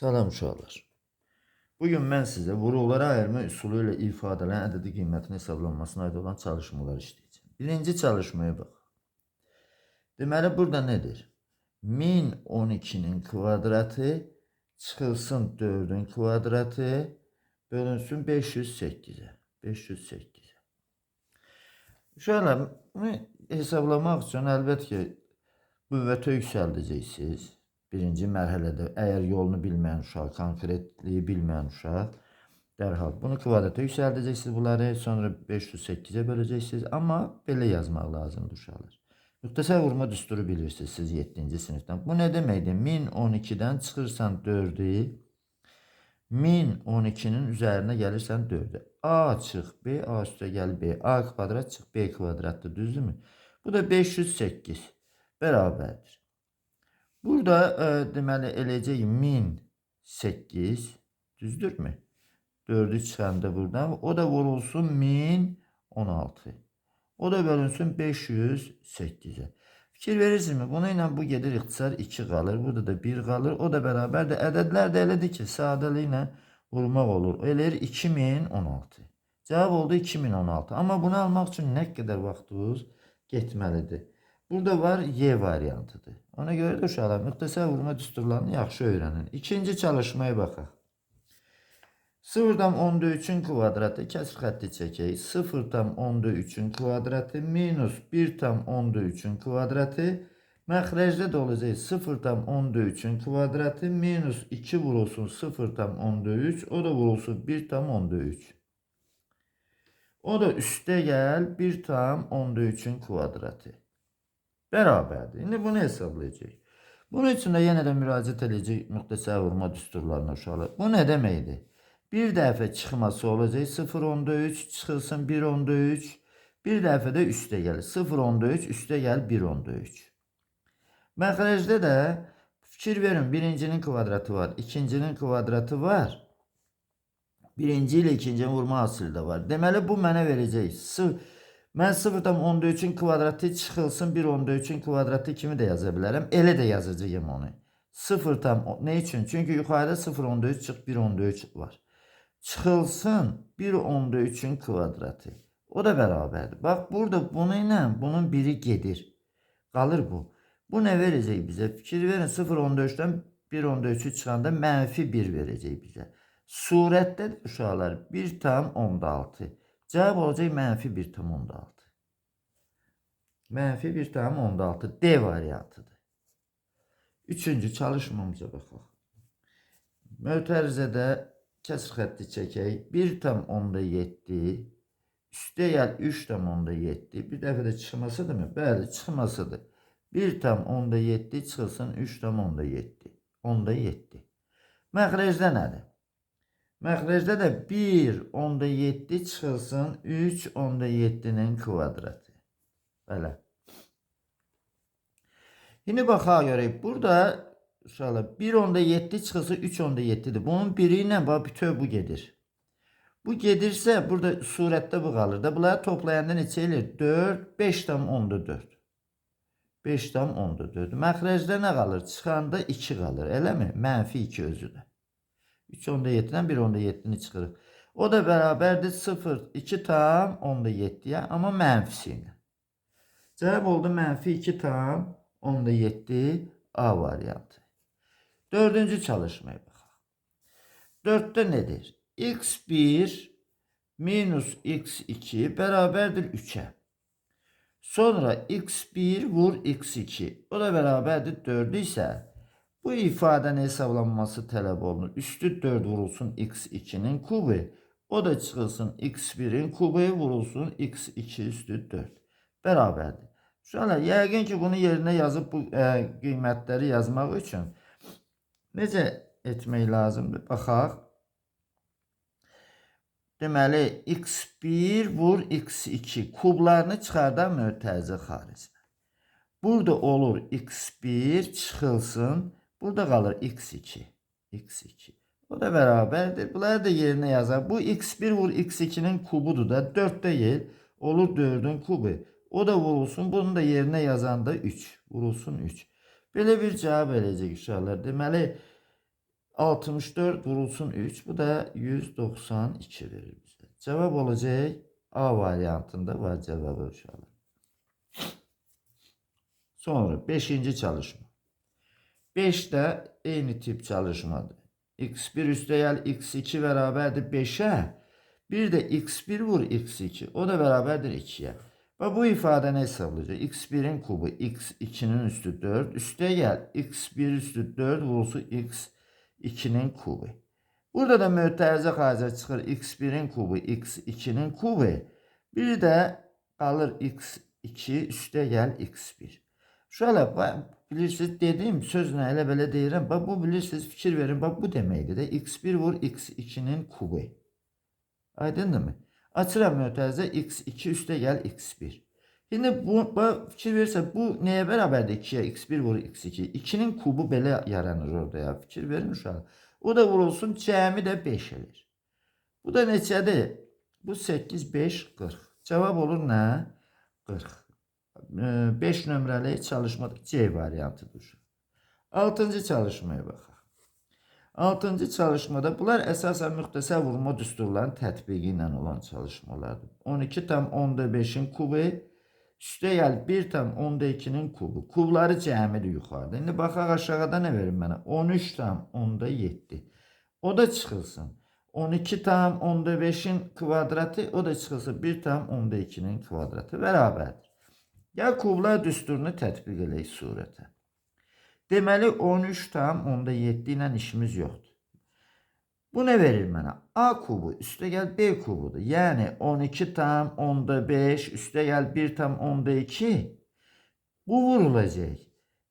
Salam uşaqlar. Bugün mən sizə vuruqlara ayırma üsulu ilə ifadələnən ədədi qiymətin hesablanmasına aid olan çalışmalar işləyəcəm. Birinci çalışmaya bax. Deməli, burada nədir? 1012'nin kvadratı çıxılsın 4'ün kvadratı bölünsün 508'e. 508'e. Uşaqlar, bunu hesablamaq üçün əlbəttə ki, qüvvətə yüksəldəcəksiniz. Birinci mərhələdə əgər yolunu bilməyən uşaq, konkretliyi bilməyən uşaq dərhal bunu kvadrata yüksəldəcəksiniz bunları, sonra 508'e böləcəksiniz. Amma belə yazmaq lazımdır uşaqlar. Müxtəsər vurma düsturu bilirsiniz siz 7-ci sinifdən. Bu nə deməkdir? 1012'dən çıxırsan 4'ü, 1012'nin üzərinə gəlirsən 4'e. A çıx B, A üstə gəl B. A kvadrat çıx B kvadratdır, düzdürmü? Bu da 508 bərabərdir. Burada deməli eləcək 1008 düzdürmü? 4'ü çıxanda buradan o da vurulsun 1016. O da bölünsün 508'e. Fikir verirsinizmi? Buna ilə bu gedir ixtisar 2 qalır. Burada da 1 qalır. O da bərabər də ədədlər də elədir ki, sadəliylə vurmaq olur. Eləyir 2016. Cavab oldu 2016. Amma bunu almaq üçün nə qədər vaxtınız getməlidir? Burada var Y variantıdır. Ona görə də uşaqlar müxtəsər vurma düsturlarını yaxşı öyrənin. İkinci çalışmaya baxaq. 0,3'ün kvadratı kəsr xətti çəkək. 0,3'ün kvadratı minus 1,3'ün kvadratı məxrəcdə də olacaq 0,3'ün kvadratı minus 2 vurulsun 0,3, o da vurulsun 1,3. O da üstə gəl 1,3'ün kvadratı. Bərabərdir. İndi bunu hesablayacaq. Bunun üçün də yenə də müraciət edəcək müxtəsər vurma düsturlarına uşaqlar. Bu nə deməkdir? Bir dəfə çıxması olacaq 0,3 çıxılsın 1,3. Bir dəfə də üstə gəlir. 0,3 üstə gəl 1,3. Məxrəcdə də fikir verin, birincinin kvadratı var, ikincinin kvadratı var. Birinci ilə ikincinin vurma hasili də var. Deməli bu mənə verəcək. Mən 0,3'ün kvadratı çıxılsın 1,3'ün kvadratı kimi də yaza bilərəm. Elə də yazacağım onu. 0 ne üçün? Çünki yuxarıda 0,3 çıx 1,3 var. Çıxılsın 1,3'ün kvadratı. O da bərabərdir. Bax burada bunu ilə bunun biri gedir. Qalır bu. Bu nə verəcək bizə? Fikir verin, 0,3'dən 1,3'ü çıxanda mənfi 1 verəcək bizə. Surətdə uşaqlar 1,6. Cevap olacaq mənfi 1,6. Mənfi 1,6 D variantıdır. Üçüncü çalışmamıza baxaq. Mötərizədə kəsr xətti çəkək. 1,7 üstə gəl 3,7. Bir dəfə də çıxmasıdır mı? Bəli, çıxmasıdır. 1,7 çıxılsın 3,7. 10,7. Məxrəcdə nədir? Məxrəcdə də 1,7 çıxılsın 3,7'nin kvadratı. Belə. Şimdi baxaq görək. Burada uşaqlar 1,7 çıxılsın 3,7'dir. Bunun biri ilə bütöv bu gedir. Bu gedirsə burada surətdə bu qalır da. Bunları toplayanda neçə eləyir? 4, 5,4. 5,4. Məxrəcdə nə qalır? Çıxanda 2 qalır. Eləmi? Mənfi 2 özü də. 3,7'den 1,7'ni çıxırıq. O da bərabərdir 0, 2,7'ye amma mənfisiyle. Cevap oldu mənfi 2,7 A variantı. Dördüncü çalışmaya baxaq. 4'te nedir? X1 minus X2 bərabərdir 3'e. Sonra X1 vur X2. O da bərabərdir 4 isə bu ifadenin hesablanması tələb olunur. Üstü 4 vurulsun x2'nin kubu. O da çıxılsın x1'in kubu vurulsun x2 üstü 4. Bərabərdir. Şöyle yəqin ki bunu yerinə yazıb bu qiymətləri yazmaq üçün necə etmək lazımdır? Baxaq. Deməli x1 vur x2 kublarını çıxardar mötərizə xaricinə. Burada olur x1 çıxılsın. Burada qalır x2. x2. O da bərabərdir. Bunları da yerinə yazar. Bu x1 vur x2'nin kubudur da 4 değil. Olur 4'ün kubu. O da vurulsun. Bunu da yerinə yazanda 3. Vurulsun 3. Belə bir cavab eləyəcək uşaqlar. Deməli 64 vurulsun 3. Bu da 192 verir bize. Cevap olacak A variantında var cevabı uşaqlar. Sonra 5. çalışma. 5 de eyni tip çalışmadır. X1 üsteyel x2 beraberdir 5'e. Bir de x1 vur x2. O da beraberdir 2'ye. Ve bu ifade ne hesaplayacak? x1'in kubu x2'nin üstü 4. Üste gel x1 üstü 4 vurulsun x2'nin kubu. Burada da mütərizə xaricə çıxır x1'in kubu x2'nin kubu. Bir de qalır x2 üstə gəl x1. Şöyle bilirsiniz dediğim sözlə elə belə deyirəm. Bax bu bilirsiniz fikir verin. Bax bu deməkdir də x1 vur x2'nin kubu. Aydındır mı? Açıram mütərizə x2 üstə gəl x1. Şimdi bu fikir verirsə bu nəyə bərabərdir 2'ye x1 vur x2. 2'nin kubu belə yaranır orada ya. Fikir verin uşaq. O da vurulsun cəmi də 5 elir. Bu da neçədir? Bu 8, 5, 40. Cevap olur nə? 40. 5 nömrəli çalışmada C variantıdır. 6. çalışmaya baxaq. 6. çalışmada bunlar əsasən müxtəsər vurma düsturlarının tətbiqi ilə olan çalışmalardır. 12 tam 10'da 5'in kubu üstə gəl 1 tam 10'da 2'nin kubu. Kubları cəmidir yuxarıda. İndi baxaq aşağıda nə verir mənə? 13 tam 10'da 7. O da çıxılsın. 12 tam 10'da 5'in kvadratı o da çıxılsın. 1 tam 10'da 2'nin kvadratı bərabərdir. Ya kublar düsturunu tətbiq eləyik surətə. Deməli 13 tam 10'da 7 ilə işimiz yoxdur. Bu ne verir mənə? A kubu üstə gəl B kubudur. Yəni 12 tam 10'da 5 üstə gəl 1 tam 10'da 2. Bu vurulacaq.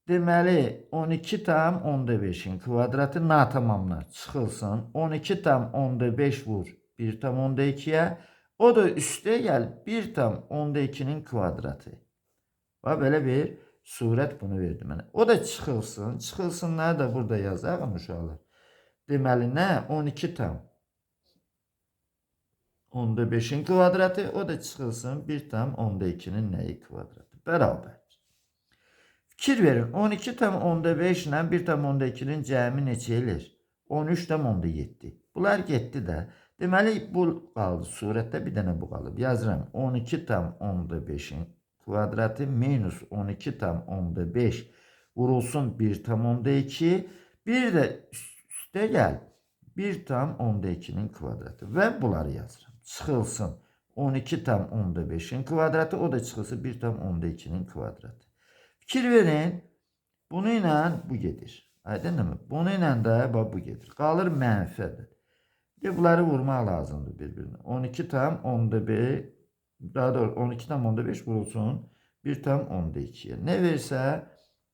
Deməli 12 tam 10'da 5'in kvadratı natamamlar çıxılsın. 12 tam 10'da 5 vur 1 tam 10'da 2'ye. O da üstə gəl 1 tam 10'da 2'nin kvadratı. Və belə bir surət bunu verdi mənə. O da çıxılsın. Çıxılsınlar da burada yazarım uşaqlar. Deməli nə? 12 tam 10'da 5'in kvadratı. O da çıxılsın. 1 tam 10'da 2'nin nəyi kvadratı? Bərabər. Fikir verin. 12 tam 10'da 5 ilə 1 tam 10'da 2'nin cəmi neçə elir? 13 tam 10'da 7. Bunlar getdi də. Deməli bu qaldı. Surətdə bir dənə bu qalıb. Yazıram. 12 tam 10'da 5'in kvadratı minus 12 tam 10'da 5 vurulsun 1 tam 10'da 2. Bir de üstə gəl 1 tam 10'da 2'nin kvadratı ve bunları yazıram. Çıxılsın 12 tam 10'da 5'in kvadratı o da çıxılsın 1 tam 10'da 2'nin kvadratı. Fikir verin. Bunu ilə bu gedir. Aydındır mı? Bunu ilə də bu gedir. Qalır mənfidir. Ve bunları vurmaq lazımdır bir-birinə. 12 tam 10'da 5 daha doğrusu 12 tam 10'da 5 vurulsun 1 tam 10'da 2'ye. Ne versə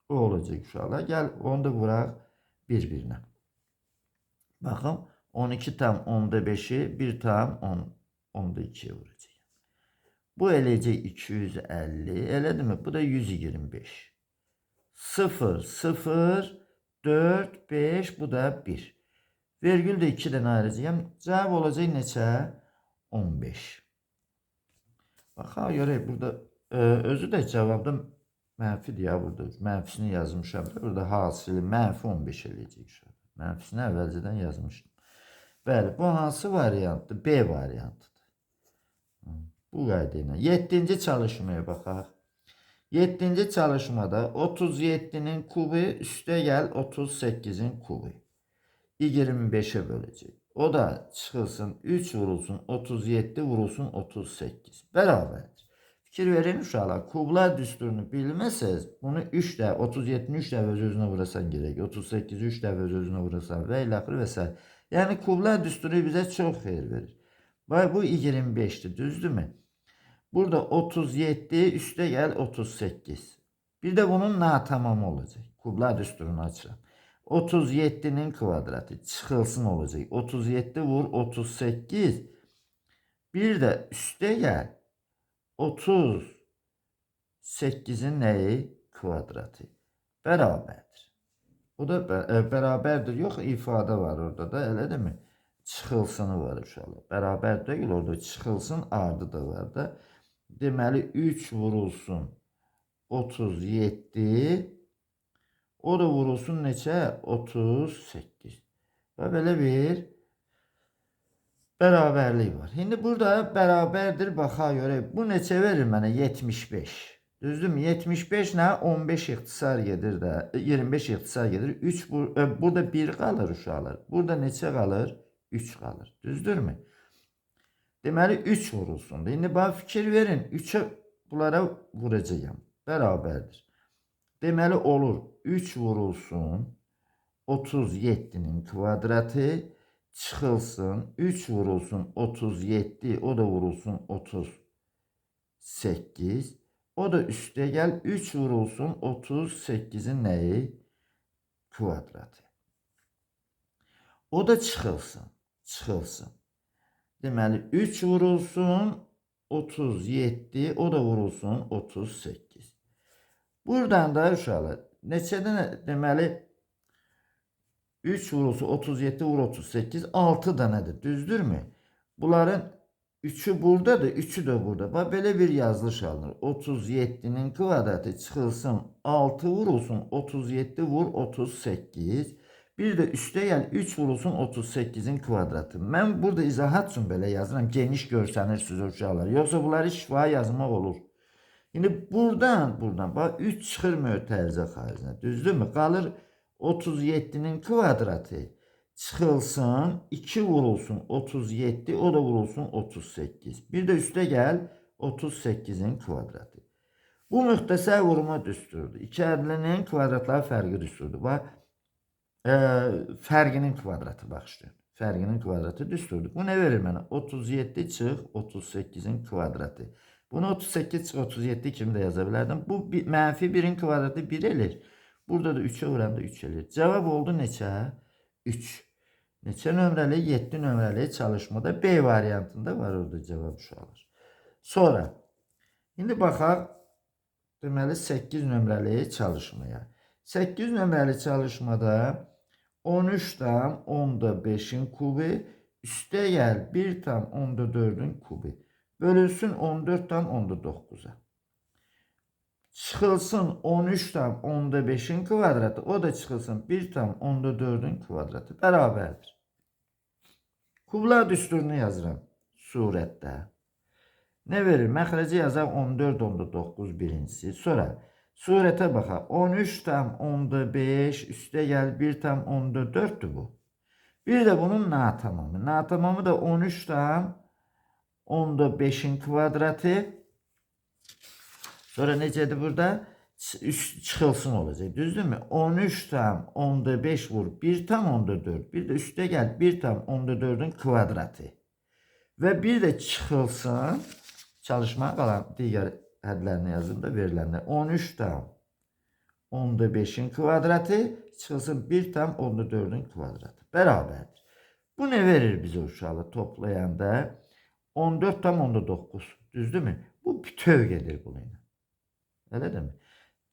o olacak uşaqlar. Gəl onu da vuraq bir-birinə. Baxın 12 tam 10'da 5'i 1 tam 10'da 2'ye vuracaq. Bu eləcək 250. Elədi mi? Bu da 125. 0, 0, 4, 5. Bu da 1. Vergül de 2'den ayıracağım. Cevap olacak neçə? 15. Baxa görə burada özü də cavabda mənfidir ya burada. Mənfisini yazmışam. Burada hasili mənfi 15 eləyəcək. Mənfisini əvvəlcədən yazmışdım. Bəli, bu hansı variantdır? B variantıdır. Bu qayda ilə. 7. çalışmaya baxaq. 7. çalışmada 37'nin kubu üstə gəl 38'in kubu. 25'e böləcək. O da çıxılsın 3 vurulsun 37 vurulsun 38. Bərabərdir. Fikir verin uşaqlar. Kublar düsturunu bilməsəz bunu 3 də 37'ni 3 dəfə öz-özünə vurasan gerək. 38'i 3 dəfə öz-özünə vurasan və ilə axır və s. Yəni kublar düsturu bizə çox xeyir verir. Və bu 25'dir, düzdürmü? Burada 37 üstə gəl 38. Bir de bunun natamamı olacaq. Kublar düsturunu açıram. 37'nin kvadratı çıxılsın olacaq. 37 vur 38. Bir de üstə gəl 38'in nəyi? Kvadratı. Bərabərdir. O da bərabərdir. Yox, ifadə var orada da, elə değil mi? Çıxılsını var uşaqlar. Bərabər deyil, orada çıxılsın ardı da var da. Deməli 3 vurulsun 37. O da vurulsun neçə? 38. Və belə bir bərabərlik var. İndi burada bərabərdir. Baxa görə bu neçə verir mənə? 75. Düzdürmü? 75 nə? 15 ixtisar gedir də. 25 ixtisar gedir. 3 burada 1 qalır uşaqlar. Burada neçə qalır? 3 qalır. Düzdürmü? Deməli 3 vurulsundu. İndi bana fikir verin. 3'e bunlara vuracağım. Bərabərdir. Deməli olur 3 vurulsun 37'nin kvadratı çıxılsın 3 vurulsun 37 o da vurulsun 38 o da üstə gəl 3 vurulsun 38'in nəyi? Kvadratı. O da çıxılsın. Deməli 3 vurulsun 37 o da vurulsun 38. Buradan da uşaqlar neçədən deməli 3 vurulsun 37 vur 38 6 dənədir. Düzdürmü? Bunların 3'ü buradadır, 3'ü də burada. Bax belə bir yazılış alınır. 37'nin kvadratı çıxılsın 6 vurulsun 37 vur 38. Bir de üstə gəl 3 vurulsun 38'in kvadratı. Mən burada izahat üçün belə yazıram. Geniş görsənirsiniz uşaqlar. Yoxsa bunları şifahi yazmaq olur. Şimdi buradan bak 3 çıxır mötərizə xaricinə. Düzdürmü? Qalır 37'nin kvadratı çıxılsın 2 vurulsun 37 o da vurulsun 38. Bir de üstə gəl 38'in kvadratı. Bu müxtəsər vurma düsturudur. İki ədlinin kvadratları fərqi düsturudur. Bax fərqinin kvadratı başlayın. Fərqinin kvadratı düsturdur. Bu ne verir mənə? 37 çıx 38'in kvadratı. Bunu 38 çıx 37 kimi də yaza bilərdim. Bu mənfi 1'in kvadratı 1 elir. Burada da 3'e vuranda 3 elir. Cevap oldu neçə? 3. Neçə nömrəli? 7 nömrəli çalışmada B variantında var orada cevap uşaqlar. Sonra indi baxaq deməli 8 nömrəli çalışmaya. 8 nömrəli çalışmada 13 tam 10'da 5'in kubi üstə gəl 1 tam 10'da 4'ün kubi bölünsün 14 tam 10'da 9'a. Çıxılsın 13 tam 10'da 5'in kvadratı o da çıxılsın 1 tam 10'da 4'ün kvadratı bərabərdir. Kublar düsturunu yazıram surətdə. Ne verir? Məxrəci yazaq 14 10'da 9 birincisi. Sonra surətə baxaq. 13 tam 10'da 5 üstə gəl 1 tam 10'da 4'dür bu. Bir de bunun natamamı. Natamamı da 13 tam 10'da 5'in kvadratı. Sonra necədir burada? Çıxılsın olacaq. Düzdürmü? 13 tam 10'da 5 vur 1 tam 10'da 4. Bir de üstə gəl 1 tam 10'da 4'ün kvadratı. Və bir de çıxılsın. Çalışmaya qalan digər hədlərini yazdım da verilənlər. 13 tam 10'da 5'in kvadratı çıxılsın 1 tam 10'da 4'ün kvadratı. Bərabərdir. Bu ne verir bize uşaqlar toplayanda? 14 tam 10'da 9. Düzdürmü? Bu bütöv gedir bununla. Öyle değil mi?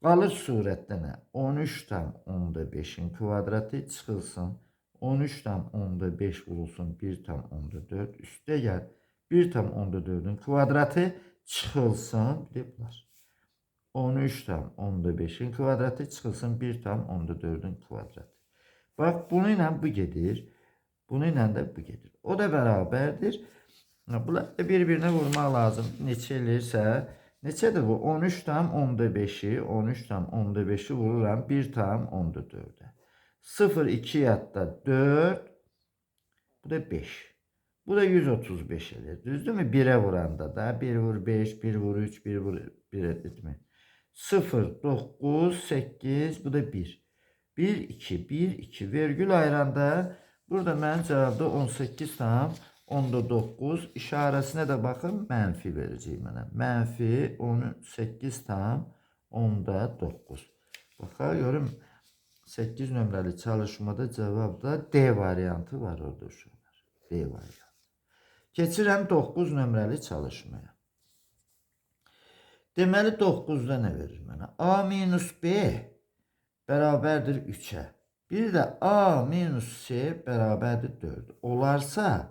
Qalır surətdə nə? 13 tam 10'da 5'in kvadratı çıxılsın. 13 tam 10'da 5 vurulsun 1 tam 10'da 4. Üstə gəl 1 tam 10'da 4'ün kvadratı çıxılsın. Bir de bunlar. 13 tam 10'da 5'in kvadratı çıxılsın 1 tam 10'da 4'ün kvadratı. Bak bununla bu gedir. Bununla da bu gedir. O da bərabərdir. Bunlar bir-birinə vurmaq lazım. Neçə elirsə. Neçədir bu? 13 tam 10'da 5'i 13 tam 10'da 5'i vururam 1 tam 10'da 4'e. 0 2 yatda 4. Bu da 5. Bu da 135 edir. Düzdür mü? 1'e vuranda da 1 vur 5, 1 vur 3, 1 vur 1 etme. 0, 9, 8, bu da 1. 1, 2, 1, 2 virgül ayranda burada mənim cavabda 18 tam 10'da 9 işarəsinə də baxın mənfi verəcək mənə. Mənfi 18 tam 10'da 9. Baxaq görüm 8 nömrəli çalışmada cavabda D variantı var orada uşaqlar. D variantı. Keçirəm 9 nömrəli çalışmaya. Deməli 9'da nə verir mənə? A minus B bərabərdir 3'ə. Bir də A minus C bərabərdir 4. Olarsa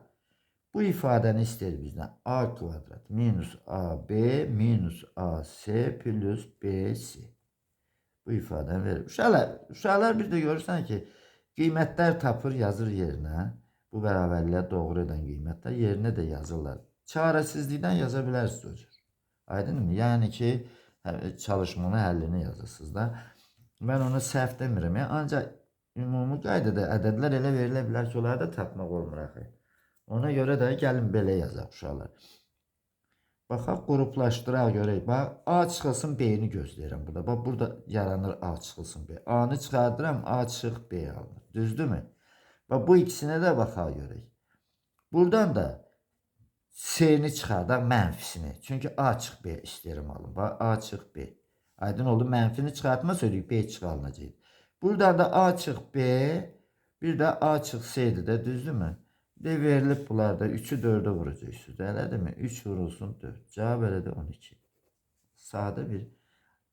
bu ifadəni istəyir bizdən. A kvadrat minus AB minus AC plus BC. Bu ifadəni verir. Uşaqlar bir də görürsən ki Qiymətlər tapır, yazır yerinə. Bu bərabərliyə doğru edən qiymətlər yerinə də yazırlar. Çarəsizlikdən yaza bilərsiniz o cür. Aydınmı? Yəni ki, çalışmanın həllini yazırsınız da. Mən onu səhv demirəm. Ancaq ümumi qaydada ədədlər elə verilə bilər ki, onları da tapmaq olmur axı. Ona görə də gəlin belə yazaq uşaqlar. Baxaq, qruplaşdıraq görək. Bax, A çıxılsın B-ni gözləyirəm burada. Bax, burada yaranır A çıxılsın B. A-nı çıxardıram, A çıx B alınır. Düzdürmü? Bax, bu ikisinə də baxaq görək. Buradan da C-ni çıxardaq, mənfisini. Çünki A çıx B istəyirəm alın. Bax, A çıx B. Aydın oldu, mənfini çıxartma söylədik, B çıx alınacaq. Buradan da A çıx B, bir də A çıx C'dir də, düzdürmü? De verilib bunlarda 3'ü 4'e vuracaqsınız. Elədir mi? 3 vurulsun 4. Cavab elədi 12. Sadə bir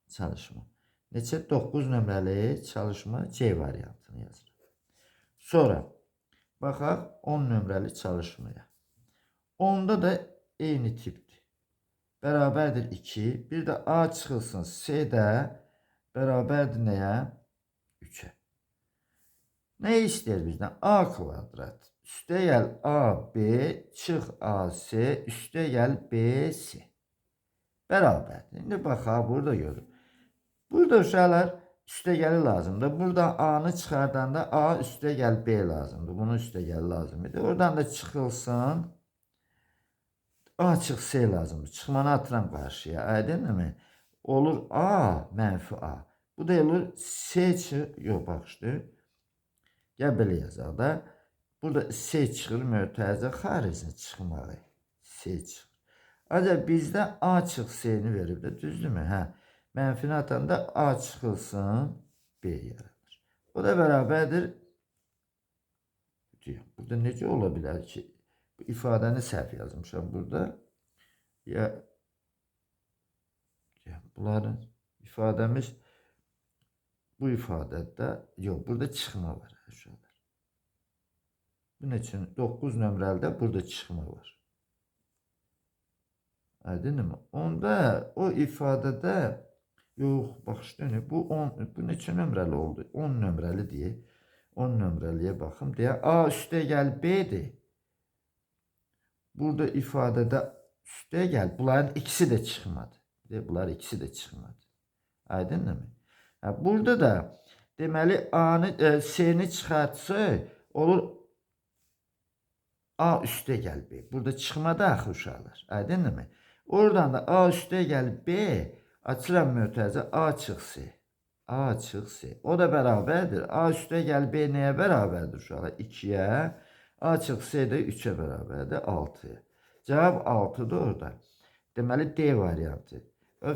çalışma. Neçə? 9 nömrəli çalışma C variantını yazırıq. Sonra baxaq 10 nömrəli çalışmaya. Onda da eyni tipdir. Bərabərdir 2. Bir də A çıxılsın C də bərabərdir nəyə? 3'e. Ne istəyir bizdən? A kvadrat üstəgəl AB çıx AC üstəgəl BC bərabərdir. İndi baxaq, burada görün. Burada uşaqlar üstəgəli lazımdır. Burada A'nı çıxardanda A üstəgəl B lazımdır. Bunun üstəgəli lazım idi. Oradan da çıxılsın A çıx C lazımdır. Çıxmanı atıram qarşıya. Aydınmı? Olur A mənfi A. Bu da olur C çıx. Yox, baxışdır. Gəl belə yazaq da. Burada C çıxır, mötərizə xaricinə çıxmağı. C çıxır. Ancaq bizdə A çıx C-ni verib də, düzdürmü? Hə. Mənfini atanda A çıxılsın B yaranır. O da bərabərdir. Burada necə ola bilər ki? Bu ifadəni səhv yazmışam burada. Ya bunların ifadəmiz bu ifadədə yox, burada çıxma var. Bunun üçün 9 nömrəlidə burada çıxma var. Aydınmı? Onda o ifadədə yox, baxışlayın, bu neçə nömrəli oldu? 10 nömrəli deyək. 10 nömrəliyə baxım deyək. A üstəgəl B-dir. Burada ifadədə üstəgəl, bunların ikisi də çıxmadı. Bunlar ikisi də çıxmadı. Aydınmı? Burada da deməli A-nı, C-ni çıxartsa olur A üstəgəl B. Burada çıxmadı axı uşaqlar. Aydınmı? Oradan da A üstəgəl B açıram mötərizə A çıx C. A çıx C. O da bərabərdir. A üstəgəl B nəyə bərabərdir uşaqlar? 2-yə. A çıx C də 3-ə bərabərdir. 6-ya. Cavab 6-dır orada. Deməli D variantı.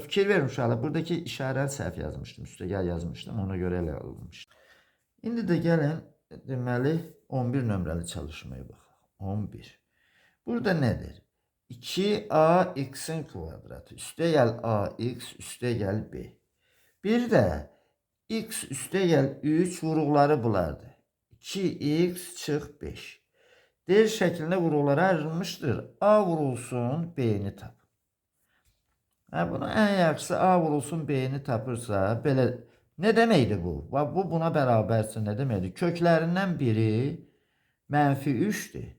Fikir verin uşaqlar. Buradakı işarəni səhv yazmışdım. Üstəgəl yazmışdım. Ona görə elə alınmışdı. İndi də gəlin deməli 11 nömrəli çalışmaya baxaq. 11. Burada nedir? 2AX'in kvadratı üstəgəl AX üstəgəl B. Bir də X üstəgəl 3 vuruqları bulardır. 2X çıx 5. Deyir şəklində vuruqlara ayrılmışdır. A vurulsun B'ni tap. Bunu ən yaxşısı A vurulsun B'ni tapırsa belə nə deməkdir bu? Bu buna bərabərsin, nə deməkdir? Köklərindən biri mənfi 3'dür.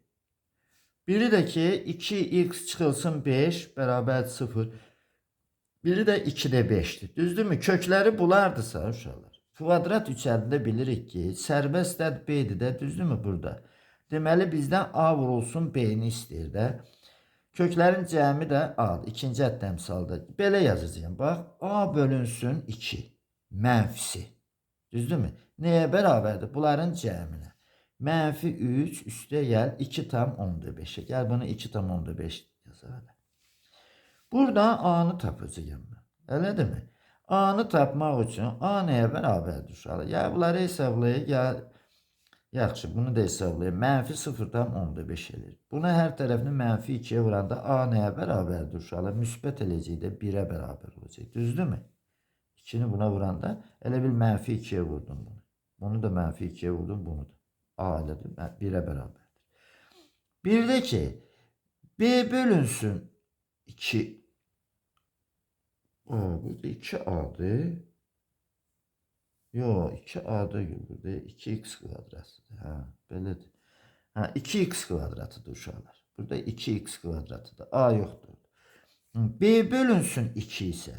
Biri də ki 2x çıxılsın 5 bərabər 0. Biri də 2-də 5'dir. Düzdürmü? Kökləri bulardırsa uşaqlar. Kvadrat üçərində bilirik ki, sərbəst əd B-dir də, düzdürmü burada? Deməli bizdən A vurulsun B-ni istəyir də. Köklərin cəmi də A-dır. İkinci əd təmsalda. Belə yazacağım. Bax, A bölünsün 2. Mənfisi. Düzdürmü? Nəyə bərabərdir? Bunların cəminə. Mənfi 3 üstəgəl 2 tam 10'da 5'e. Gəl bunu 2 tam 10'da 5 yazalım. Burada A-nı tapacağım mən. Elədir mi? A-nı tapmaq üçün A nəyə bərabərdir uşaqlar? Ya bunları hesablayaq, ya yaxşı bunu da hesablayaq. Mənfi 0 tam 10'da 5 edir. Buna hər tərəfini mənfi 2'yə vuranda A nəyə bərabərdir uşaqlar? Müsbət eləyəcək də 1'ə bərabər olacaq. Düzdürmü? 2'ni buna vuranda elə bil mənfi 2'yə vurdum bunu. Bunu da mənfi 2'yə vurdum, bunu da. A elədir, 1'ə bərabərdir. Bir də ki, B bölünsün 2. Burada 2A'dır. Yo, 2a-da burada 2x kvadratıdır. Ha, belədir. Ha, 2x kvadratıdır uşaqlar. Burada 2x kvadratıdır. A yoxdur. B bölünsün 2 ise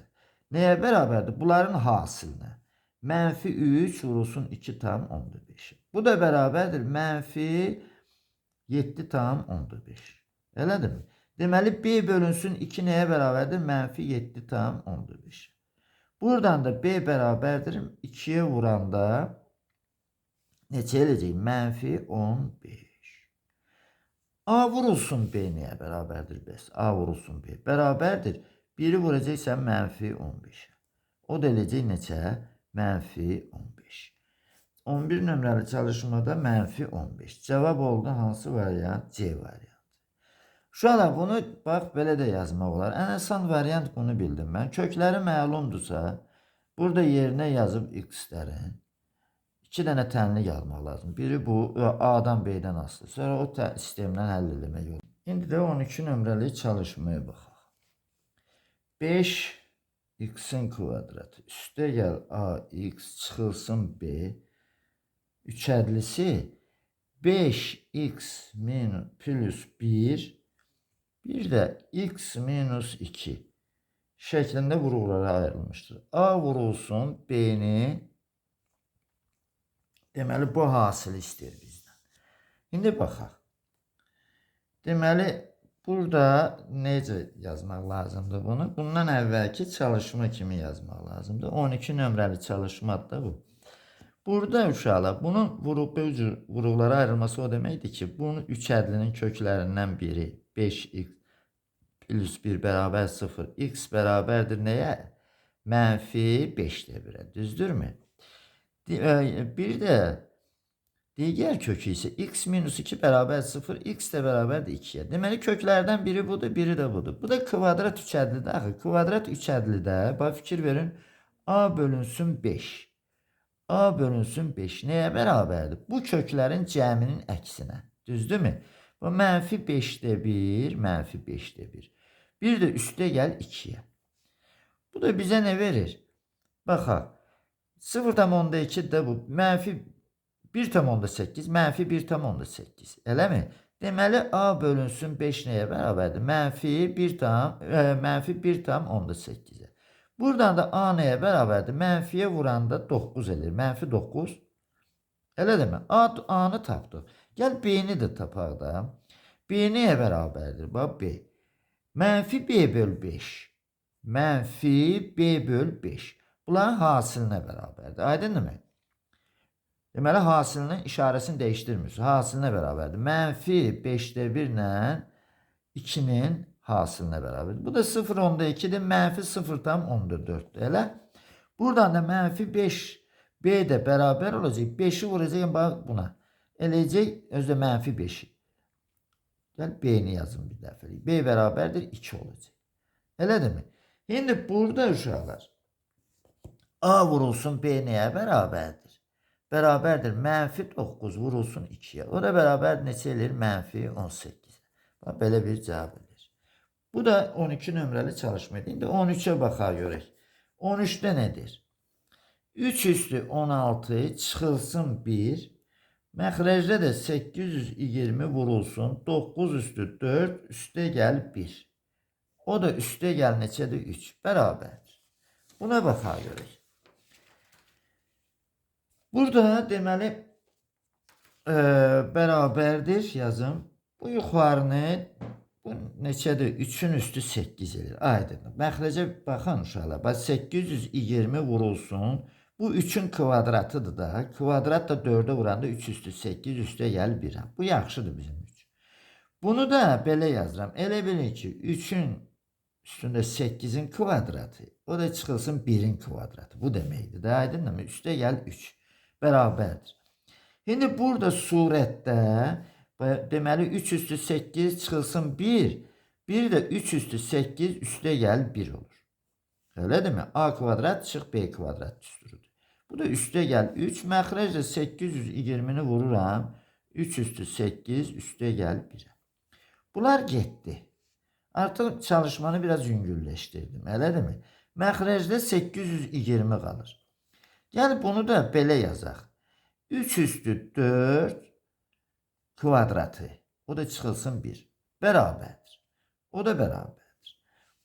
neye bərabərdir? Bunların hasılına. Mənfi 3 vurulsun 2 tam 15. Bu da bərabərdir. Mənfi 7 tam 15. Elədirmi? Deməli B bölünsün 2 nəyə bərabərdir? Mənfi 7 tam 15. Buradan da B bərabərdir 2'ye vuranda neçə eləcək? Mənfi 15. A vurulsun B neye beraberdir bəs? A vurulsun B beraberdir. 1'i vuracaksan mənfi 15. O da eləcək neçə? Mənfi 15. 11 nömrəli çalışmada mənfi 15. Cevap oldu hansı variant? C variantı. Şu an bunu bax belə də yazmaq olar. Ən asan variant bunu bildim mən. Kökləri məlumdursa burada yerinə yazıb x-lərin 2 dənə tənlik yazmaq lazım. Biri bu A'dan B'dən asılı. Sonra o sistemdən həll etmək olur. İndi də 12 nömrəli çalışmaya baxaq. 5x'in kvadratı üstə gəl ax çıxılsın b üçədlisi 5x minus plus 1 bir də x minus 2 şəklində vurğulara ayrılmışdır. A vurulsun B'ni deməli bu hasılı istəyir bizdən. İndi baxaq. Deməli burada necə yazmaq lazımdır bunu? Bundan əvvəlki çalışma kimi yazmaq lazımdır. 12 nömrəli çalışma da bu. Burada uşaqlar bunun vuruqlara ayrılması o deməkdir ki, bunun üç ədlinin köklərindən biri 5x plus 1 bərabər 0, x bərabərdir nəyə? Mənfi 5'də 1'ə, düzdürmü? Bir də digər kökü isə x minus 2 bərabər 0, x də bərabərdir 2'yə. Deməli köklərdən biri budur, biri də budur. Bu da kvadrat üçədlidə. Axı kvadrat üçədlidə bax fikir verin. A bölünsün 5. A bölünsün 5 nəyə bərabərdir? Bu köklərin cəminin əksinə. Düzdürmü? Bu mənfi 5'də 1, mənfi 5'də 1. Bir də üstə gəl 2'yə. Bu da bizə nə verir? Baxaq. 0,2 də bu. Mənfi 1,8, mənfi 1,8. Eləmi? Deməli A bölünsün 5 nəyə bərabərdir? Mənfi 1,8'ə. Buradan da A nəyə bərabərdir? Mənfiyə vuranda 9 elir. Mənfi 9. Elə demə. A'nı tapdıq. Gəl B'ni də tapaq da. B nəyə bərabərdir? Bax B. Mənfi B böl 5. Mənfi B böl 5. Bunların hasiline bərabərdir. Aydındır mı? Deməli hasilinin işarəsini dəyişdirmiyoruz. Hasiline bərabərdir. Mənfi 5'də 1 ilə 2'nin hasiline bərabərdir. Bu da 0,2'dir. Mənfi 0,14'dür. Elə. Buradan da mənfi 5 B də bərabər olacaq. 5'i vuracaq buna. Eləyəcək özdə mənfi 5'i. Gəl B'ni yazın bir dəfəlik. B bərabərdir 2 olacaq. Elədir mi? Şimdi burada uşaqlar A vurulsun B nəyə bərabərdir? Bərabərdir mənfi 9 vurulsun 2'yə. O da bərabər neçə eləyir? Mənfi 18. Bax, belə bir cavab edir. Bu da 12 nömrəli çalışmaydı. İndi 13'e baxaq görək. 13'də nədir? 3 üstü 16 çıxılsın 1. Məxrəcdə də 820 vurulsun. 9 üstü 4 üstə gəl 1. O da üstə gəl neçədir? 3. Bərabərdir. Buna baxaq görək. Burada deməli bərabərdir yazım. Bu yuxarını bu neçədir? 3'ün üstü 8 edir. Aydındır. Məxrəcə baxın uşaqlar. Bax 820 vurulsun. Bu 3'ün kvadratıdır da. Kvadrat da 4'e vuranda 3 üstü 8 üstə gəl 1. Bu yaxşıdır bizim üçün. Bunu da belə yazıram. Elə bilin ki 3'ün üstündə 8'in kvadratı. O da çıxılsın 1'in kvadratı. Bu deməkdir. De aydın mı? Üstə gəl 3. Bərabərdir. Şimdi burada surətdə deməli 3 üstü 8 çıxılsın 1. Bir də 3 üstü 8 üstə gəl 1 olur. Öyle değil mi? A kvadrat çıx B kvadrat düsturudur. Bu da üstə gəl 3. Məxrəclə 820'ni vururam. 3 üstü 8 üstə gəl 1'ə. Bunlar getdi. Artıq çalışmanı biraz yüngülləşdirdim. Elə değil mi? Məxrəcdə 820 qalır. Gəl bunu da belə yazaq. 3 üstü 4 kvadratı. O da çıxılsın 1. Bərabərdir. O da bərabərdir.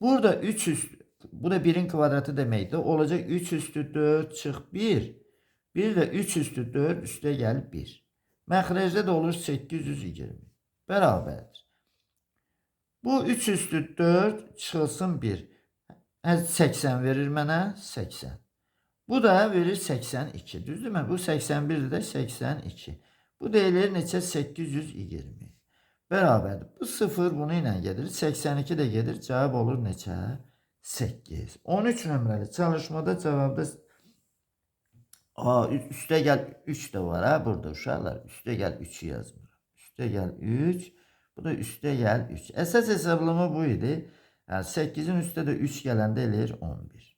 Burada 3 üstü, bu da 1'in kvadratı deməkdir. Olacaq 3 üstü 4 çıx 1. Bir də 3 üstü 4 üstə gəl 1. Məxrəcdə də olur 820. Bərabərdir. Bu 3 üstü 4 çıxılsın 1. 80 verir mənə 80. Bu da verir 82. Düzdürmü? Bu 81 de 82. Bu değerler neçə? 820. Bərabərdir. Bu 0 bunu ilə gedir. 82 de gedir. Cevap olur neçə? 8. 13 nömrəli çalışmada cevabda üstə gəl 3 de var ha burada uşaqlar. Üstə gəl 3'ü yazmıram. Üstə gəl 3. Bu da üstə gəl 3. Əsas hesablama bu idi. Yani 8'in üstə də 3 gələndə eləyir 11.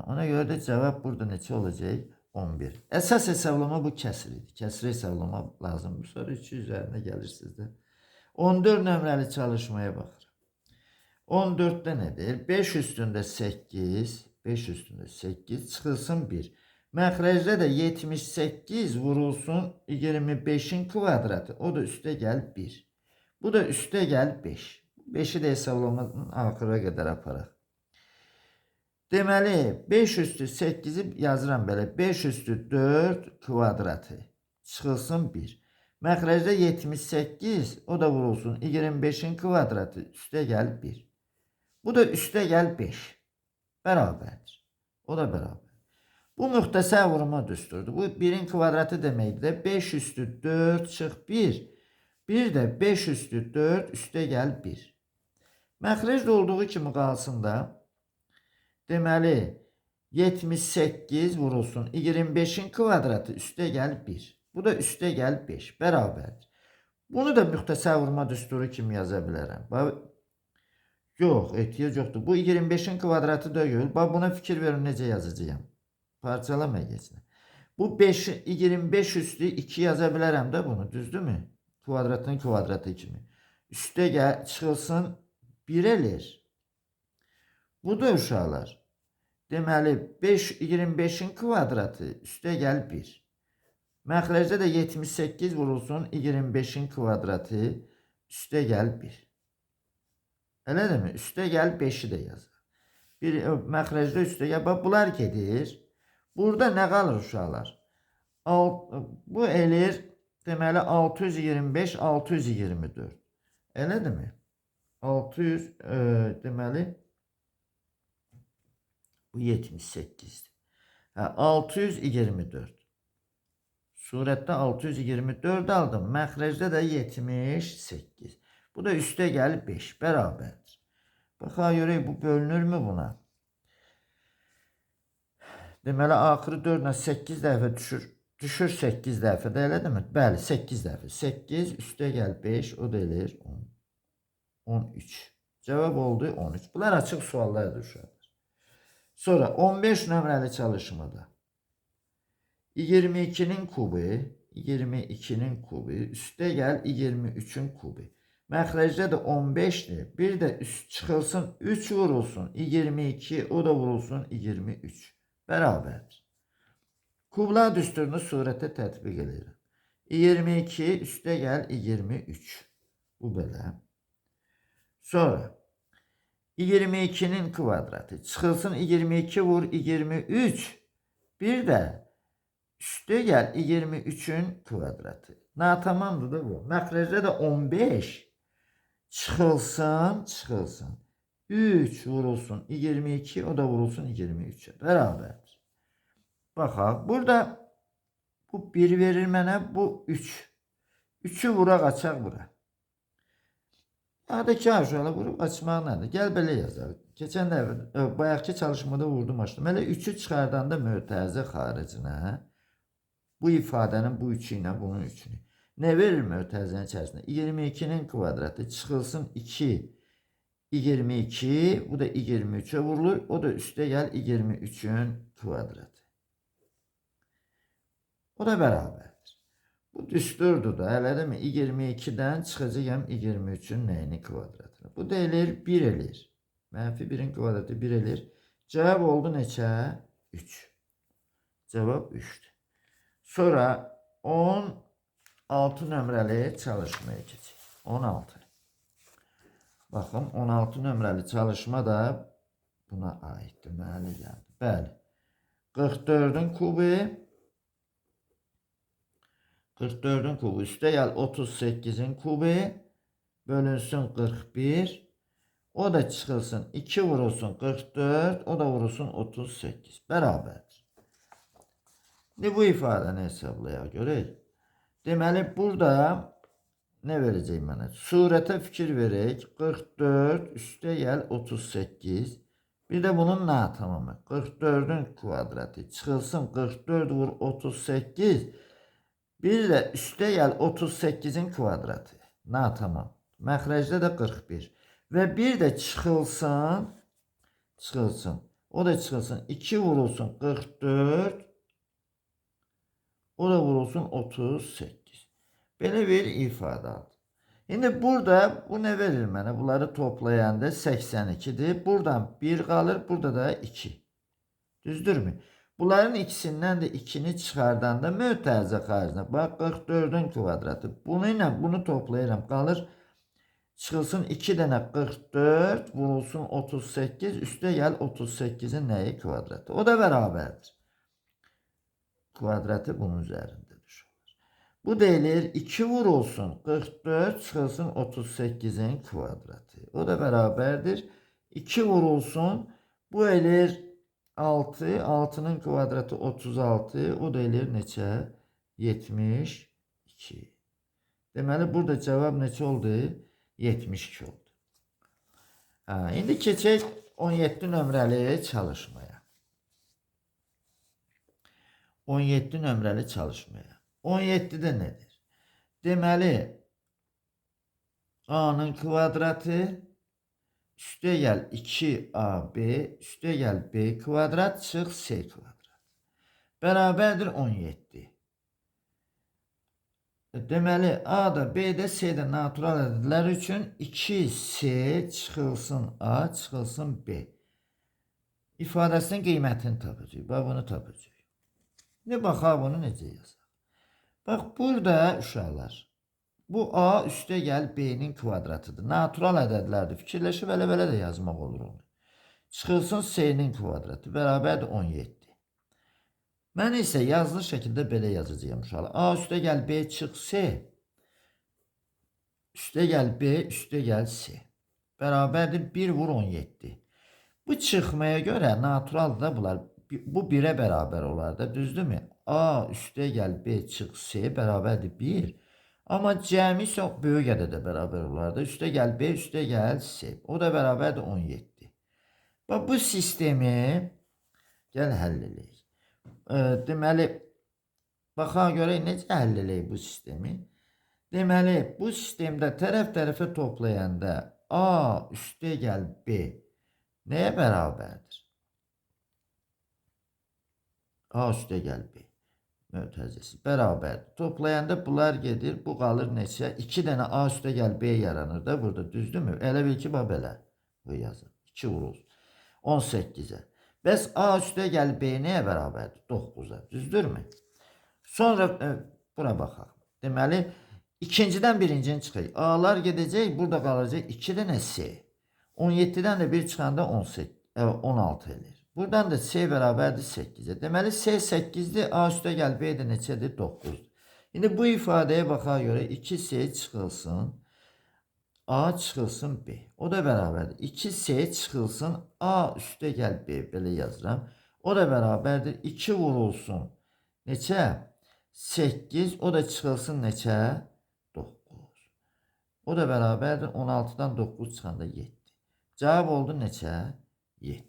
Ona göre de cevap burada neçə olacaq? 11. Əsas hesablama bu kəsir idi. Kəsiri hesablama lazımdır. Sonra 3 üzərində gəlir sizdə. 14 nömrəli çalışmaya baxırıq. 14'də nədir? 5 üstündə 8. 5 üstündə 8 çıxılsın 1. Məxrəcdə də 78 vurulsun 25'in kvadratı. O da üstə gəl 1. Bu da üstə gəl 5. 5'i də hesablamadan axıra qədər aparaq. Deməli 5 üstü 8'i yazıram belə. 5 üstü 4 kvadratı çıxılsın 1. Məxrəcdə 78 o da vurulsun 25'in kvadratı üstə gəl 1. Bu da üstə gəl 5. Bərabərdir. O da bərabər. Bu müxtəsər vurma düsturudur. Bu 1'in kvadratı deməkdir. 5 üstü 4 çıx 1. Bir də 5 üstü 4 üstə gəl 1. Məxrəcdə olduğu kimi qalsın da. Deməli 78 vurulsun 25'in kvadratı üstə gəl 1. Bu da üstə gəl 5. Bərabərdir. Bunu da müxtəsər vurma düsturu kimi yaza bilərəm. Yox, ehtiyac yoxdur. Bu 25'in kvadratı da yox. Buna fikir verin necə yazacağım. Parçalama geçsin. Bu 25 üstü 2 yaza bilərəm də bunu. Düzdürmü? Kvadratın kvadratı kimi. Üstə gəl çıxılsın 1 eləyir. Bu da uşaqlar. Deməli 25'in kvadratı üstə gəl 1. Məxrəcdə də 78 vurulsun 25'in kvadratı üstə gəl 1. Elə mi? Üstə gəl 5'i də yazır. Məxrəcdə üstə gəl. Bunlar gedir. Burada nə qalır uşaqlar? Bu eləyir deməli 625 624. Elədir mi? 600 deməli bu 78'dir. 624. Surətdə 624 aldım. Məxrəcdə də 78. Bu da üstə gəl 5. Bərabərdir. Baxa görək bu bölünürmü buna? Deməli axırı 4 ilə 8 dəfə düşür. Düşür 8 dəfə də elədir mi? Bəli 8 dəfə. 8 üstə gəl 5 o da eləyir 10. 13. Cevap oldu 13. Bunlar açıq suallardır uşaqlar. Sonra 15 nömrəli çalışmada 22'nin kubu, 22'nin kubu üstə gəl 23'ün kubu. Məxrəcdə də 15'dir. Bir də üst çıxılsın 3 vurulsun 22 o da vurulsun 23. Bərabərdir. Kublar düsturunu surətə tətbiq edirəm. 22 üstə gəl 23. Bu belə. Sonra 22'nin kvadratı çıxılsın 22 vur 23. Bir də üstə gəl 23'ün kvadratı. Natamamdır da bu. Məxrəcdə də 15 çıxılsın 3 vurulsun 22 o da vurulsun 23'e. Bərabərdir. Baxaq. Burada bu 1 verir mənə bu 3. 3'ü vuraq açaq bura. Adakı aşağıya vurub açmaq nədir? Gəl belə yazaq. Keçən dəfə bayaqki çalışmada vurdum açdım. Elə 3'ü çıxardanda mötərizə xaricinə bu ifadənin bu 3'ü ilə bunun 3'ünü. Nə verir mötərizənin içərisində? 22'nin kvadratı çıxılsın 2 22 bu da 23'e vurulur. O da üstə gəl 23'ün kvadratı. O da bərabərdir. Bu düsturdur da elədir mi? 22'dən çıxacağım 23'ün nəyini kvadratını. Bu da eləyir 1 eləyir. Mənfi 1'in kvadratı 1 eləyir. Cavab oldu neçə? 3. Cevap 3'dür. Sonra 16 nömrəli çalışmaya keçək. 16. Baxın 16 nömrəli çalışma da buna aiddir. Deməli gəldi. Bəli. 44'ün kubu 44'ün kubu üstə gəl 38'in kubu bölünsün 41. O da çıxılsın 2 vurulsun 44. O da vurulsun 38. Bərabərdir. Şimdi bu ifadəni hesablayaq görək. Deməli burada ne verəcək mənə? Surətə fikir verək. 44 üstə gəl 38. Bir de bunun nə tamamı? 44'ün kvadratı çıxılsın 44 vur 38. Bir de üstə gəl 38'in kvadratı. Nə tamam? Məxrəcdə də 41. Ve bir de çıxılsın. O da çıxılsın. 2 vurulsun 44. O da vurulsun 38. Belə bir ifadə aldı. Şimdi burada bu ne verir mənə? Bunları toplayanda 82'dir. Buradan 1 qalır. Burada da 2. Düzdürmü? Bunların ikisindən də 2'ni çıxardanda mötərizə xaricində. Bax 44'ün kvadratı. Bunu ilə bunu toplayıram. Qalır. Çıxılsın 2 dənə 44 vurulsun 38. Üstə gəl 38'in nəyi? Kvadratı. O da bərabərdir. Kvadratı bunun üzərindədir. Bu deyilir 2 vurulsun 44 çıxılsın 38'in kvadratı. O da bərabərdir. 2 vurulsun. Bu elir 6. 6'nın kvadratı 36. O da elir neçə? 72. Deməli burada cevap neçə oldu? 72 oldu. İndi keçək 17 nömrəli çalışmaya. 17 nömrəli çalışmaya. 17'de nedir? Deməli A'nın kvadratı üstə gəl 2AB üstə gəl B kvadrat çıx C kvadrat. Bərabərdir 17. Deməli A da B də C də natural ədədlər üçün 2C çıxılsın A çıxılsın B. İfadəsinin qiymətini tapacaq. Bax bunu tapacaq. Ne baxaq bunu necə yazaq? Bax burada uşaqlar. Bu A üstə gəl B'nin kvadratıdır. Natural ədədlərdir. Fikirləşib elə-belə də yazmaq olur onu. Çıxılsın C'nin kvadratı. Bərabərdir 17. Mən isə yazılı şəkildə belə yazacağım uşaqlar. A üstə gəl B çıx C. Üstə gəl B üstə gəl C. Bərabərdir 1 vur 17. Bu çıxmaya görə natural da bunlar. Bu 1'e bərabər olar da, düzdürmü? A üstə gəl B çıx C bərabərdir 1. Amma cəmi çox böyük ədədə bərabər olar da. Üstə gəl B üstə gəl C. O da bərabərdir 17. Bax bu sistemi gəl həll eləyək. Deməli baxaq görək necə həll eləyək bu sistemi. Deməli bu sistemdə tərəf-tərəfə toplayanda A üstə gəl B nəyə bərabərdir? A üstə gəl B. Mötərizəsi bərabərdir. Toplayanda bunlar gedir. Bu qalır neçə? 2 dənə A üstə gəl B yaranır da burada. Düzdürmü? Elə bil ki, belə. Bu yazın. 2 vurulsun. 18'e. Bəs A üstə gəl B nəyə bərabərdir? 9'a. Düzdürmü? Sonra buna baxaq. Deməli, ikincidən birincini çıxayıq. A'lar gedəcək. Burada qalacaq 2 dənə C. 17'dən də 1 çıxanda 16 elir. Buradan da C bərabərdir 8'e. Deməli C 8'dir. A üstə gəl B də neçədir? 9'dur. İndi bu ifadəyə baxaq görə 2C çıxılsın. A çıxılsın B. O da bərabərdir. 2C çıxılsın. A üstə gəl B. Belə yazıram. O da bərabərdir. 2 vurulsun. Neçə? 8. O da çıxılsın neçə? 9. O da bərabərdir. 16'dan 9 çıxanda 7. Cavab oldu neçə? 7.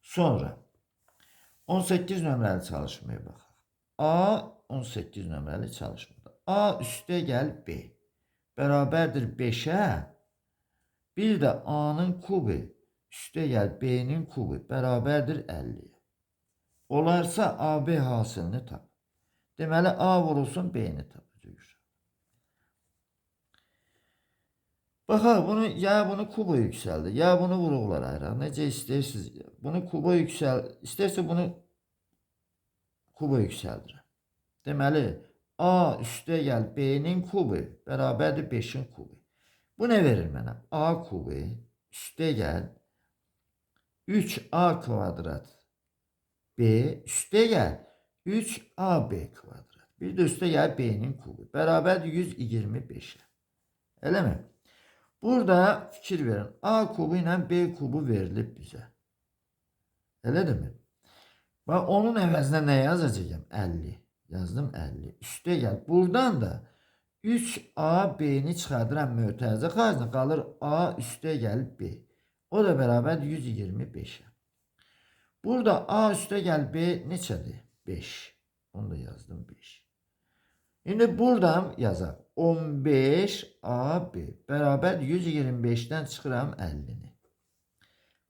Sonra 18 nömrəli çalışmaya baxaq. A 18 nömrəli çalışmada. A üstə gəl B. Bərabərdir 5'ə. Bir də A'nın kubu üstə gəl B'nin kubu bərabərdir 50'yə. Olarsa AB hasilini tap. Deməli A vurulsun B'ni tapacaq. Baxaq bunu ya bunu kuba yüksəldir, ya bunu vuruqlar ayıraq. Necə istəyirsiniz? Bunu kuba istərsə bunu kuba yüksəldirəm. Deməli, A üstə gəl B'nin kubu bərabərdir 5'in kubu. Bu ne verir mənə? A kubu üstə gəl 3A kvadrat B üstə gəl 3AB kvadrat. Bir də üstə gəl B'nin kubu bərabərdir 125'e. Elə mi? Burada fikir verin. A kubu ilə B kubu verilib bizə. Elədir mi? Bax, onun əvəzinə nə yazacağım? 50. Yazdım 50. Üstə gəl. Buradan da 3AB-ni çıxardıram mötərizə xaricində qalır A üstə gəl B. O da bərabər 125'e. Burada A üstə gəl B neçədir? 5. Onu da yazdım 5. Şimdi buradan yazaq. 15AB bərabər 125'den çıxıram 50'ni.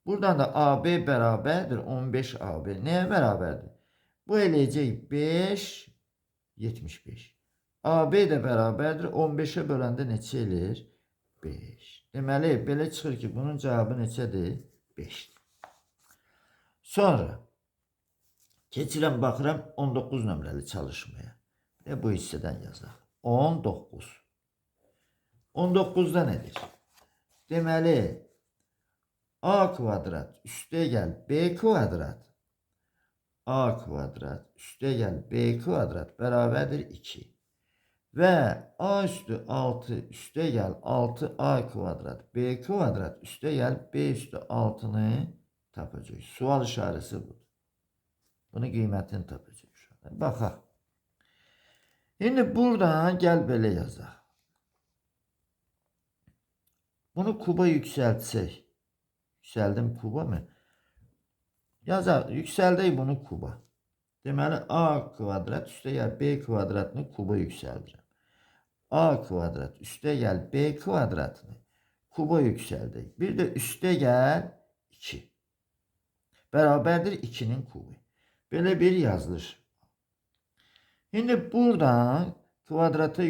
Buradan da AB bərabərdir 15AB. Nəyə bərabərdir? Bu eləyəcək 5, 75. AB də bərabərdir 15'e böləndə neçə eləyir? 5. Deməli, belə çıxır ki, bunun cavabı neçədir? 5'dir. Sonra keçirəm, baxıram 19 nömrəli çalışmaya. Ve bu hisseden yazaq. 19. 19'da nedir? Deməli, A kvadrat üstə gəl B kvadrat. A kvadrat üstə gəl B kvadrat bərabərdir 2. Və A üstü 6 üstə gəl 6A kvadrat B kvadrat üstə gəl B üstü 6'nı tapacaq. Sual işarəsi budur. Bunu qiymətini tapacaq. Baxaq. Şimdi buradan gel belə yazaq. Bunu kuba yükseltsək. Yükseldim kuba mı? Yazaq. Yükseldək bunu kuba. Deməli A kvadrat üstə gəl B kvadratını kuba yükseldirəm. A kvadrat üstə gəl B kvadratını kuba yükseldək. Bir də üstə gəl 2. Bərabərdir 2'nin kubu. Belə bir yazılır. Şimdi buradan kvadrata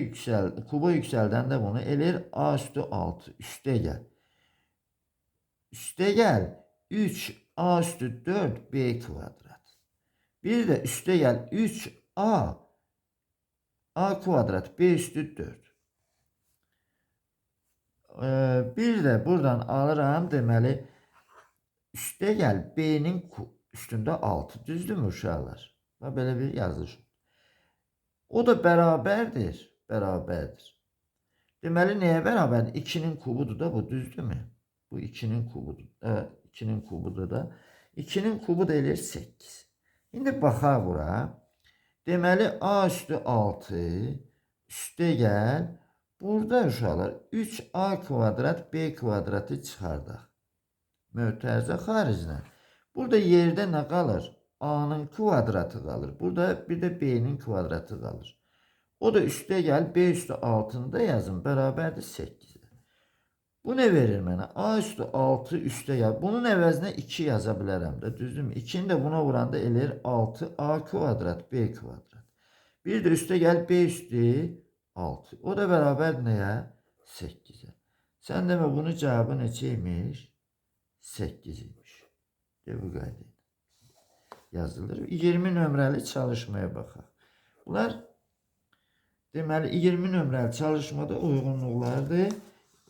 kuba yükselden de bunu eləyir A üstü 6 üstə gəl. Üstə gəl 3 A üstü 4 B kvadrat. Bir de üstə gəl 3A kvadrat B üstü 4. Bir de buradan alıram deməli üstə gəl B'nin üstündə 6. Düzdürmü uşaqlar? Belə bir yazılır. O da bərabərdir. Bərabərdir. Deməli nəyə bərabərdir? 2'nin kubudur da bu, düzdürmü? Bu 2'nin kubudur. 2'nin kubudur da. 2'nin kubu da eləyir 8. İndi baxaq bura. Deməli A üstü 6 üstə gəl. Burada uşaqlar 3A kvadrat B kvadratı çıxardaq. Mötərizə xaricinə. Burada yerdə nə qalır? A'nın kvadratı qalır. Burada bir də B'nin kvadratı qalır. O da üstə gəl B üstü 6'ını da yazın. Bərabərdir 8. Bu ne verir mənə? A üstü 6 üstə gəl. Bunun əvəzinə 2 yaza bilərəm də. Düzdürmü? 2'ni də buna vuranda eləyir 6A kvadrat B kvadrat. Bir də üstə gəl B üstü 6. O da bərabər nəyə? 8'e. Sən demə bunun cavabı neçəymiş? 8 imiş. De bu qayda yazılır. 20 nömrəli çalışmaya baxaq. Bunlar deməli 20 nömrəli çalışmada uyğunluqlardır.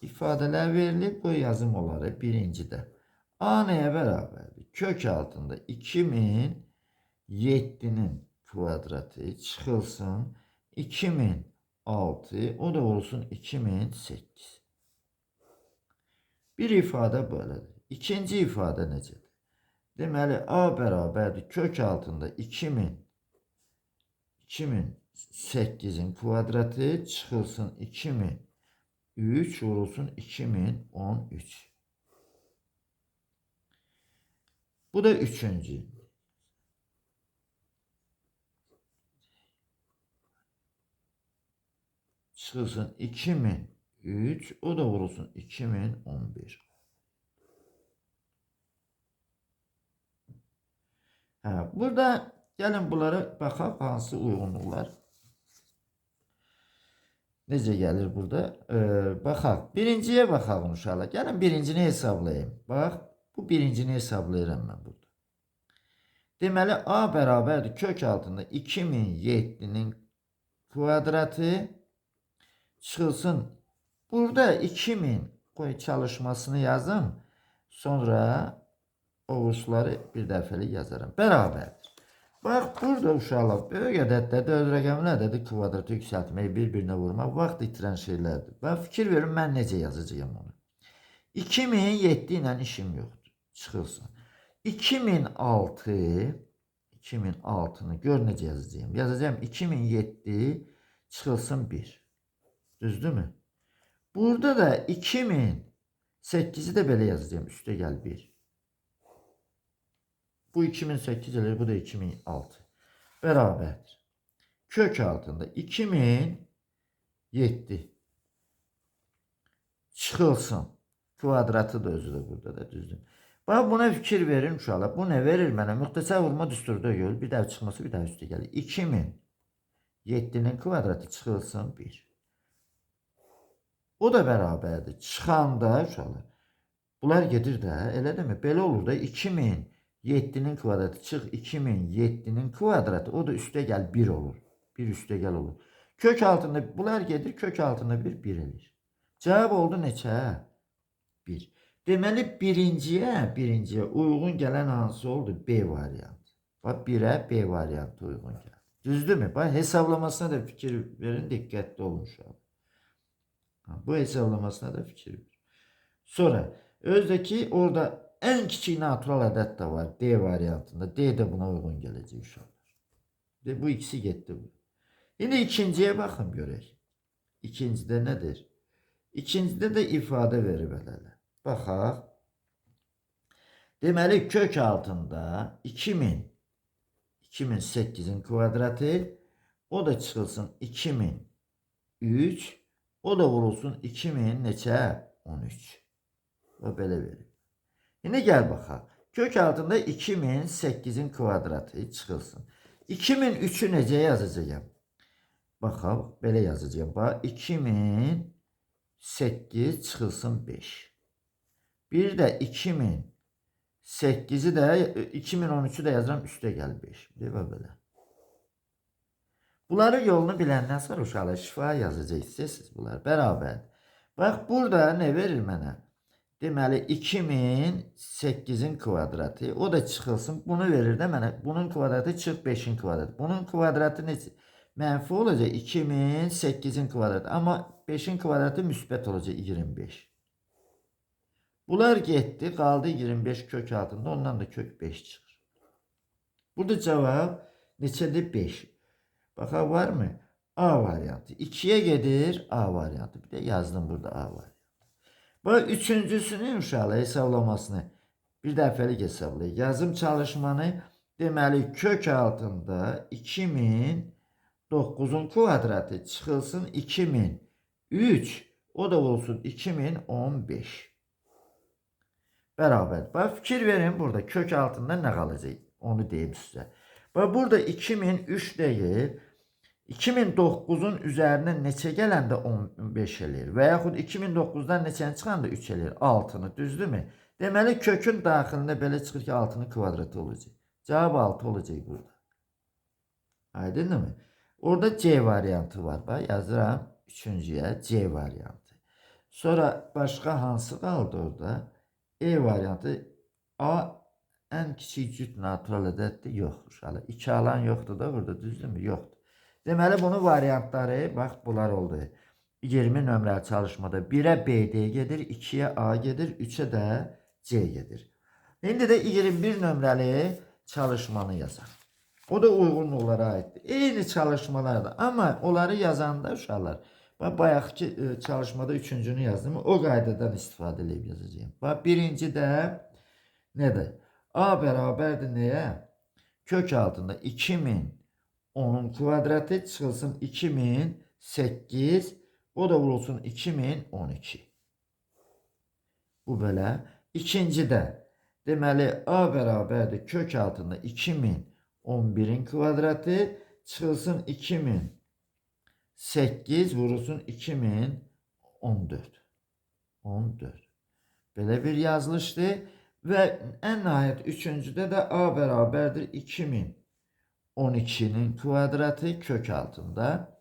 İfadələr verilib, bu yazım oları birincidə. A nəyə bərabərdir? Kök altında 2007'nin kvadratı çıxılsın 2006, o da olsun 2008. Bir ifadə belədir. İkinci ifadə necədir? Deməli A bərabərdir kök altında 2008'in kvadratı çıxılsın 2003 vurulsun 2013. Bu da üçüncü. Çıxılsın 2003, o da vurulsun 2011. Burada gəlin bunlara baxaq hansı uyğunluqlar. Necə gəlir burada? Baxaq. Birinciyə baxaq uşaqlar. Gəlin birincini hesablayayım. Bax, bu birincini hesablayıram mən burada. Deməli A bərabərdir kök altında 2007'nin kvadratı çıxılsın. Burada 2000 qoy çalışmasını yazım. Sonra ovuçları bir dəfəlik yazaram. Bərabərdir. Bax burada uşaqlar böyük ədədlərdə öz rəqəmlərdə kvadratı yüksəltmək, bir-birinə vurmaq vaxt itirən şeylərdir. Bax fikir verin mən necə yazacağım onu. 2007 ilə işim yoxdur. Çıxılsın. 2006'nı gör necə yazacağım. Yazacağım 2007 çıxılsın 1. Düzdürmü? Burada da 2008'i de belə yazacağım. Üstə gəl 1. Bu 2008 olur, bu da 2006. Bərabərdir. Kök altında 2007 çıxılsın. Kvadratı da özü de burada da düzdür. Bax buna fikir verin uşaqlar. Bu nə verir mənə? Müxtəsər vurma düsturda yol. Bir daha çıxması bir daha üstə gəlir. 2007'nin kvadratı çıxılsın 1. O da bərabərdir. Çıxanda uşaqlar. Bunlar gedir də, elə demə. Belə olur da 2007'nin kvadratı çıx 2007'nin kvadratı. O da üstə gəl 1 olur. 1 üstə gəl olur. Kök altında bunlar gedir, kök altında 1 elir. Cavab oldu neçə? 1. Deməli birinciyə uyğun gələn hansı oldu? B variantı. Bax 1'ə B variantı uyğun gəldi. Düzdürmü? Bax hesaplamasına da fikir verin, diqqətli olun şu an. Bu hesaplamasına da fikir verin. Sonra özdeki orada en kiçik natural ədəd də var. D variantında. D de buna uyğun gələcək uşaqlar. Ve bu ikisi getdi bu. Yine ikinciye bakın görək. İkincide nədir? İkincide de ifade verib elələ. Baxaq. Deməli kök altında 2008'in kvadratı, o da çıxılsın 2003, o da vurulsun 2000 neçə? 13. O belə verir. Yine gel baxaq. Kök altında 2008'in kvadratı çıxılsın. 2003'ü necə yazacağım? Baxaq, belə yazacağım. Bax 2008 çıxılsın 5. Bir də 2008'i də 2013'ü də yazıram, üstə gəl 5. Deyək belə. Bunları yolunu biləndən sonra uşaqlar şifa yazacaqsınız bunlar. Bərabər. Bax burada nə verir mənə? Deməli 2008'in kvadratı, o da çıxılsın. Bunu verir də mənə. Bunun kvadratı çıx 5'in kvadratı. Bunun kvadratı necə? Mənfi olacaq 2008'in kvadratı. Amma 5'in kvadratı müsbət olacaq 25. Bunlar getdi, qaldı 25 kök altında. Ondan da kök 5 çıxır. Burada cavab neçədir? 5. Baxaq var mı? A variantı. 2'ye gedir A variantı. Bir de yazdım burada A variantı. Bu üçüncüsünün uşaqlar hesaplamasını bir dəfəlik hesablayın. Yazım çalışmanı deməli kök altında 2009'un kvadratı çıxılsın 2003, o da olsun 2015. Bərabər. Bax fikir verin burada kök altında nə qalacaq? Onu deyim sizə. Bax burada 2003 deyil. 2009'un üzerine neçə gələndə 15 eləyir və yaxud 2009'dan neçəni çıxanda 3 eləyir? 6'nı, düzdürmü? Deməli kökün daxilində belə çıxır ki 6'nın kvadratı olacaq. Cavab 6 olacaq burada. Aydındır mı? Orada C variantı var. Bax yazıram 3-cüyə C variantı. Sonra başqa hansı qaldı orada? E variantı. A en kiçik cüt natural ədəddir. Yox uşaqlar. 2 alan yoxdur da burada, düzdürmü? Yoxdur. Deməli bunu variantları bax bunlar oldu. 20 nömrəli çalışmada 1'ə BD gedir, 2'ye A gedir, 3'e də C gedir. İndi də 21 nömrəli çalışmanı yazaq. O da uyğunluqlara aiddir. Eyni çalışmalardır. Amma onları yazanda uşaqlar, bax bayaqki çalışmada 3-cünü yazdım. O qaydadan istifadə edib yazacağım. Bax birinci də nədir? A bərabərdir nəyə? Kök altında 2010'un kvadratı çıxılsın 2008, o da vurulsun 2012. Bu belə. İkincidə deməli A bərabərdir kök altında 2011'in kvadratı çıxılsın 2008 vurulsun 2014. 14. Belə bir yazılışdır. ve en nihayet üçüncüde de a beraberdir 2012'nin kvadratı kök altında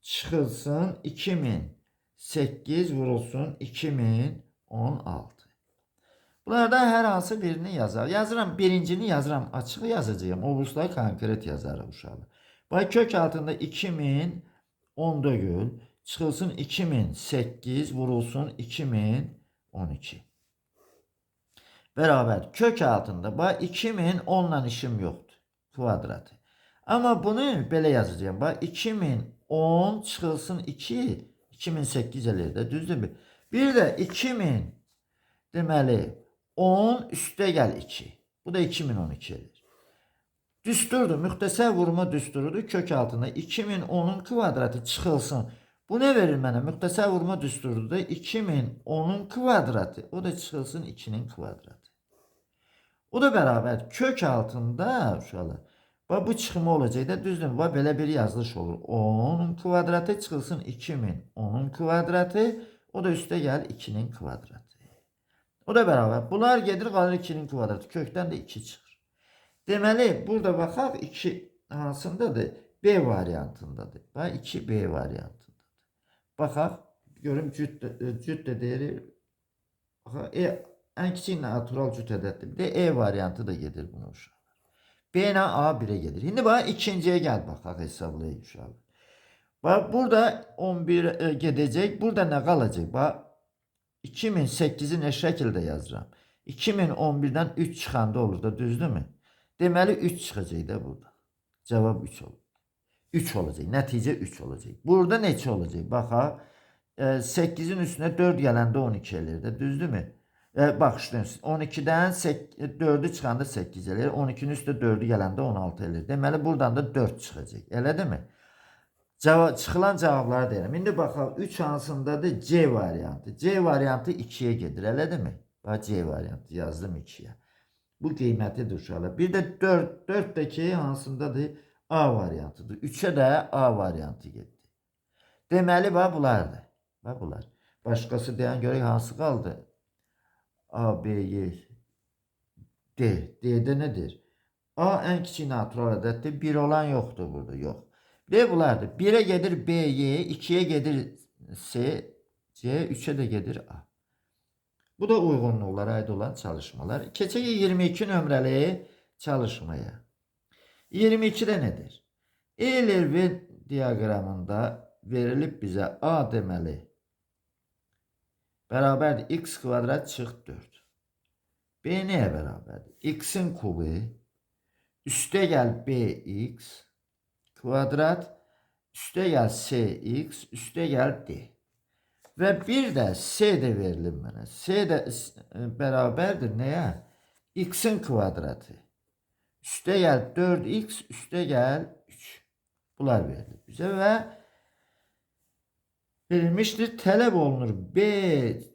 çıkılsın 2008 vurulsun 2016. Bunlardan hər hansı birini yazar. Yazıram birincini yazıram açıq yazacağım. Obuslar konkret yazarım uşaqlar. Bax kök altında 2010 çıxılsın 2008 vurulsun 2012. Beraber kök altında bax 2010 ile işim yoktur. Kvadratı. Ama bunu belə yazacağım. Bax 2010 çıxılsın 2 2008 eləyir də düzdürmü? Bir de 2000 deməli 10 üstə gəl 2. Bu da 2012 edir. Düsturdur. Müxtəsər vurma düsturudur. Kök altında 2010'un kvadratı çıxılsın. Bu ne verir mənə? Müxtəsər vurma düsturudur da 2010'un kvadratı. O da çıxılsın 2'nin kvadratı. O da beraber kök altında uşaqlar. Bax bu çıxımı olacaq da düzdür. Bax belə bir yazılış olur. 10'un kvadratı çıxılsın 2010'un kvadratı. O da üstə gəl 2'nin kvadratı. O da beraber. Bunlar gedir qalır 2'nin kvadratı. Kökdən də 2 çıxır. Deməli burada baxaq 2 hansındadır? B variantındadır. Bax 2B variantındadır. Baxaq görüm cüt də deyir. En kiçik natural cüt ədəddir. Bir de E variantı da gedir bunu uşaqlar. B ilə A 1'e gedir. Şimdi bax ikinciye gel baxaq hesablayın uşaqlar. Bax burada 11 gedəcək. Burada nə qalacaq? Bax 2008'i ne şekilde yazıram? 2011'den 3 çıxanda olur da düzdürmü? Deməli 3 çıxacaq da burada. Cevap 3 olur. 3 olacaq. Nəticə 3 olacaq. Burada neçə olacaq? Baxaq. 8'in üstüne 4 gələndə 12 eləyir də düzdürmü? Baxışlayın. 12'den 4'ü çıxanda 8 eləyir. 12'nin üstüne 4'ü gələndə 16 eləyir. Deməli buradan da 4 çıxacaq. Elə mi? Çıxılan cavabları deyirəm. İndi baxaq 3 hansındadır? C variantı. C variantı 2'ye gedir. Elədir mi? Bax C variantı yazdım 2'ye. Bu qiymətidir uşaqlar. Bir də 4. 4'dəki hansındadır? A variantıdır. 3'e de A variantı getdi. Deməli bax bunlardır. Bax bunlar. Başqası deyən görək hansı qaldı? A, B, Y, D. D'də nedir? A en kiçik natural ədəddir. 1 olan yoxdur burada. Yox. B bunlardır. 1'e gedir B, Y, 2'ye gedir C, C, 3'e de gedir A. Bu da uyğunluqlara aid olan çalışmalar. Keçək 22 nömrəli çalışmaya. 22'de nedir? Euler diagramında verilip bize A deməli beraberdir x kvadrat çıx 4. B neye beraberdir? X'in kubu üste gel bx kvadrat üste gel cx üste gel d. Ve bir de c de verilir bana. C de beraberdir neye? X'in kvadratı. Üste gel 4x üste gel 3. Bunlar verilir bize ve verilmiştir. Tələb olunur. B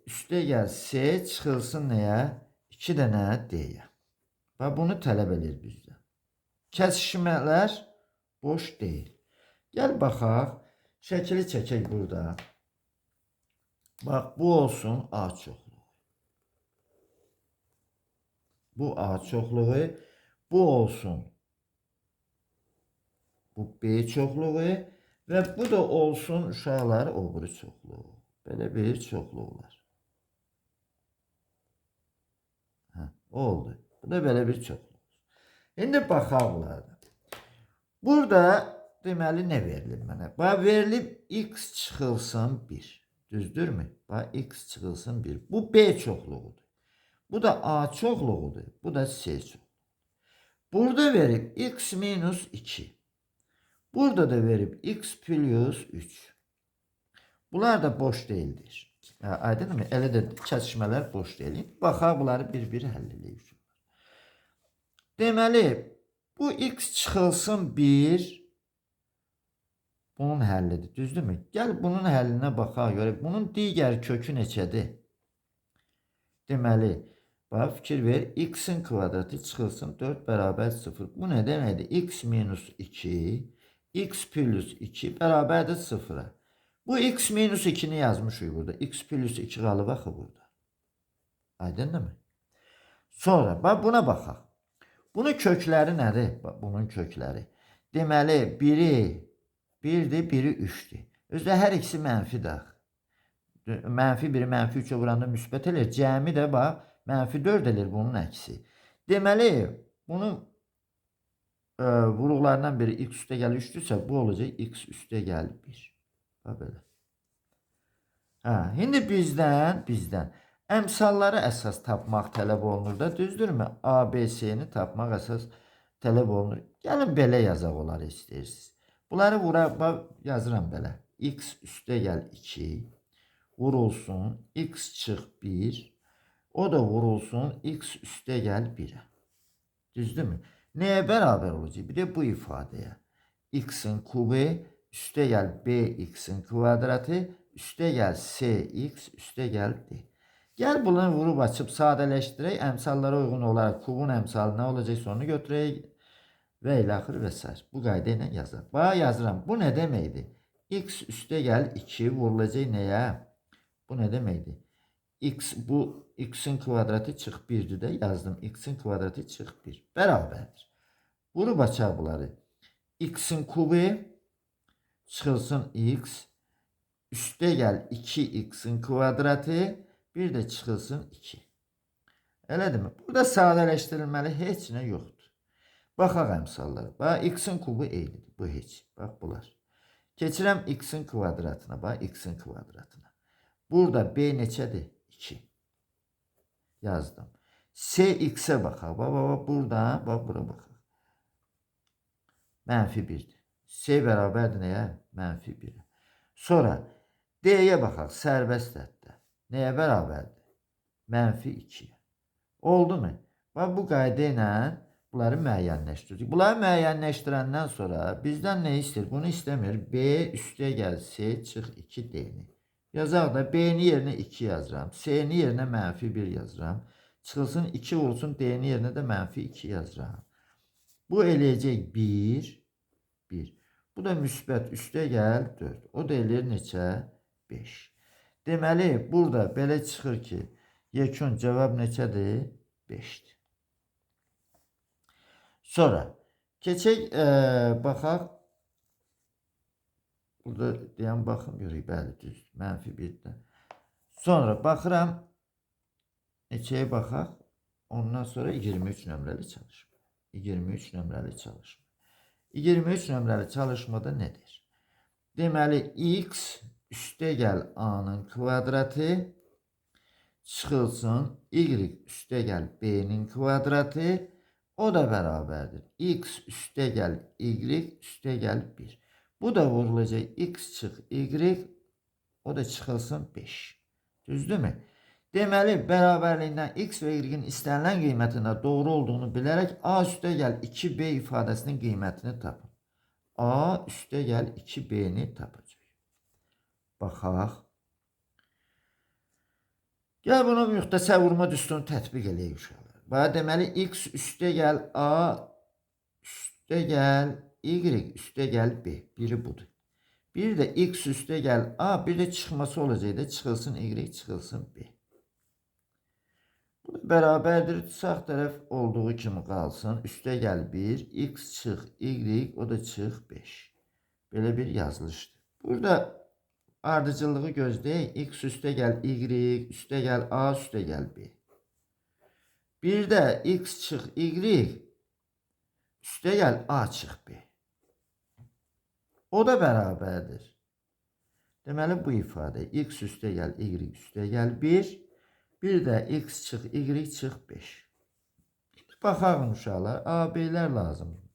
üste gel C çıxılsın neye? 2 dənə D'ye. Və bunu tələb edir bizdə. Kəsişmələr boş deyil. Gel baxaq. Şəkili çəkək burada. Bak bu olsun A çoxluğu. Bu A çoxluğu. Bu olsun. Bu B çoxluğu. Ve bu da olsun uşaqlar o biri çoxluğu. Belə bir çoxluğu var. Oldu. Bu da belə bir çoxluğu. İndi baxaqlar. Burada deməli ne verilir mənə? Bax verilib x çıxılsın 1. Düzdürmü? Bax x çıxılsın 1. Bu B çoxluğudur. Bu da A çoxluğudur. Bu da C çoxluğudur. Burada verib x minus 2. Burada da verip x plus 3. Bunlar da boş değildir. Aydın mı? Elə də kəsişmələr boş deyil. Baxaq bunları bir-bir həll edirik. Deməli, bu x çıxılsın 1. Bunun həllidir. Düzdürmü? Gəl bunun həllinə baxaq görək. Bunun digər kökü neçədir? Deməli, bax fikir ver. X'in kvadratı çıxılsın 4 bərabər 0. Bu nə deməkdir? X minus 2. X plus 2 beraberdir 0'a. Bu x minus 2'ni yazmışıq burada. X plus 2 qalıb axı burada. Aydın değil mi? Sonra bax buna baxaq. Bunun kökləri nədir? Bax bunun kökləri. Deməli biri 1-dir, biri 3-dür. Özdə hər ikisi mənfidir. Mənfi 1-i mənfi 3-ə vuranda müsbət eləyir. Cəmi də bax mənfi 4 eləyir bunun əksi. Deməli bunun vuruqlarından biri x üstə gəl 3-dürsə bu olacaq x üstə gəl 1. Bax belə. İndi bizdən əmsalları əsas tapmaq tələb olunur da, düzdürmü? ABC-ni tapmaq əsas tələb olunur. Gəlin belə yazaq onları istəyirsiniz. Bunları yazıram belə. X üstə gəl 2 vurulsun x çıx 1. O da vurulsun x üstə gəl 1'ə. Düzdürmü? Nəyə bərabər olacaq? Bir də bu ifadəyə. X'in kubu üstə gəl bx'in kvadratı üstə gəl cx üstə gəl d. Gəl bunu vurub açıb sadələşdirək. Əmsallara uyğun olaraq kubun əmsalı nə olacaq onu götürək və ilə axır və s. Bu qayda ilə yazaq. Bax yazıram. Bu nə deməkdir? X üstə gəl 2 vurulacaq nəyə? Bu nə deməkdir? Bu x'in kvadratı çıx 1'dir də yazdım. X'in kvadratı çıx 1. Bərabərdir. Vurub açaq bunları. X'in kubu çıxılsın x üstə gəl 2x'in kvadratı bir də çıxılsın 2. Elədirmi? Burada sadələşdirilməli heç nə yoxdur. Baxaq əmsallara. Bax x'in kubu eynidir. Bu heç. Bax bunlar. Keçirəm x'in kvadratına. Bax x'in kvadratına. Burada b neçədir? 2. Yazdım. Cx'e baxaq. Bax buradan, bax bura baxaq. Mənfi 1'dir. C bərabərdir nəyə? Mənfi 1'ə. Sonra D'yə baxaq. Sərbəst həddə. Nəyə bərabərdir? Mənfi 2'yə. Oldu mu? Bax bu qayda ilə bunları müəyyənləşdirdik. Bunları müəyyənləşdirəndən sonra bizdən nə istəyir? Bunu istəmir. B üstə gəl C çıx 2 D'ni. Yazaq da B'ni yerinə 2 yazıram. C'ni yerinə mənfi 1 yazıram. Çıxılsın 2 vurulsun D'ni yerinə də mənfi 2 yazıram. Bu eləyəcək 1, 1. Bu da müsbət üstə gəl 4. O da eləyir neçə? 5. Deməli, burada belə çıxır ki, yekun cavab neçədir? 5'dir. Sonra, keçək, baxaq. Burada deyən baxım görək, bəli, düz, mənfi 1'də. Sonra, baxıram, neçəyə baxaq? Ondan sonra 23 nömrəli çalışma. 23 nömrəli çalışma. 23 nömrəli çalışmada nədir? Deməli, x üstə gəl a-nın kvadratı çıxılsın y üstə gəl b-nin kvadratı o da bərabərdir. X üstə gəl y üstə gəl 1. Bu da vurulacaq x çıx y o da çıxılsın 5. Düzdürmü? Deməli, bərabərliyindən x və y-in istənilən qiymətində doğru olduğunu bilərək a üstə gəl 2b ifadəsinin qiymətini tapın. A üstə gəl 2b-ni tapacaq. Baxaq. Gəl bunu müxtəsər vurma düsturunu tətbiq eləyək uşaqlar. Bax, deməli, x üstə gəl a üstə gəl y üstə gəl b. Biri budur. Bir də x üstə gəl a, bir də çıxması olacaq da çıxılsın y, çıxılsın b. Bu da bərabərdir. Sağ tərəf olduğu kimi qalsın. Üstə gəl 1, x çıx y, o da çıx 5. Belə bir yazılışdır. Burada ardıcıllığı gözləyək. X üstə gəl y, üstə gəl a, üstə gəl b. Bir də x çıx y, üstə gəl a çıx b. O da bərabərdir. Deməli bu ifadə x üstə gəl y üstə gəl 1. Bir də x çıx y çıx 5. Baxaq uşaqlar, a, b'lər lazımdır.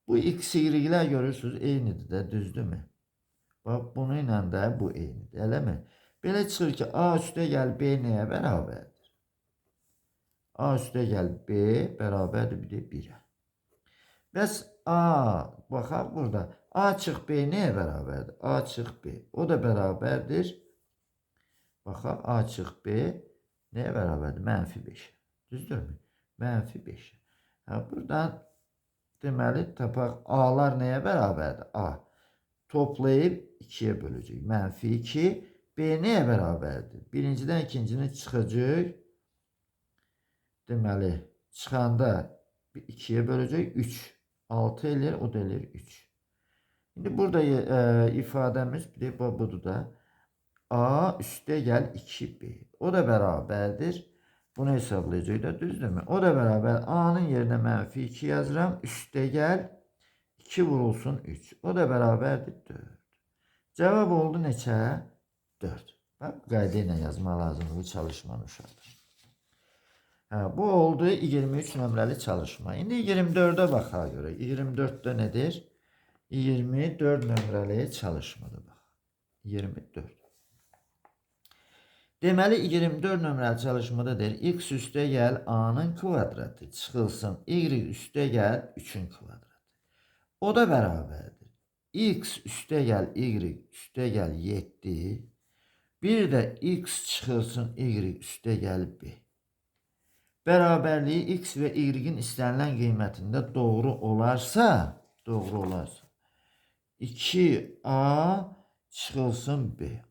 Bu x, y-lər görürsünüz eynidir də, düzdürmü? Bax, bunu ilə də bu eynidir, eləmi? Belə çıxır ki, a üstə gəl b nəyə bərabərdir? A üstə gəl b bərabərdir bir də 1'ə. Bəs a, baxaq burada, a çıx b nəyə bərabərdir? A çıx b, o da bərabərdir. Baxaq, a çıx b nəyə bərabərdir? Mənfi 5. Düzdürmü? Mənfi 5. Buradan deməli tapaq a'lar nəyə bərabərdir? A. Toplayıb 2'yə böləcək. Mənfi 2. B nəyə bərabərdir? Birincidən ikincini çıxacaq. deməli çıxanda 2'ye böləcək 3. 6 eləyir, o da eləyir 3. Şimdi burada ifademiz bir de budur da. A üste gel 2B. O da beraberdir. Bunu hesaplayacağız da düzdür mü? O da beraber A'nın yerine menfi 2 yazıram. Üste gel 2 vurulsun 3. O da beraberdir 4. Cevap oldu neçə? 4. Bak qayda ilə yazma lazımdır bu çalışmanın uşaqlar. Bu oldu 23 nömrəli çalışma. İndi 24'e baxa görə. 24'də nedir? 24 nömrəli çalışmadır bax. 24. Deməli 24 nömrəli çalışmada deyir x üstə gəl a-nın kvadratı çıxılsın y üstə gəl 3'ün kvadratı. O da bərabərdir. X üstə gəl y üstə gəl 7. Bir də x çıxılsın y üstə gəl b. Bərabərliyi x və y-in istənilən qiymətində doğru olarsa 2a çıxılsın b.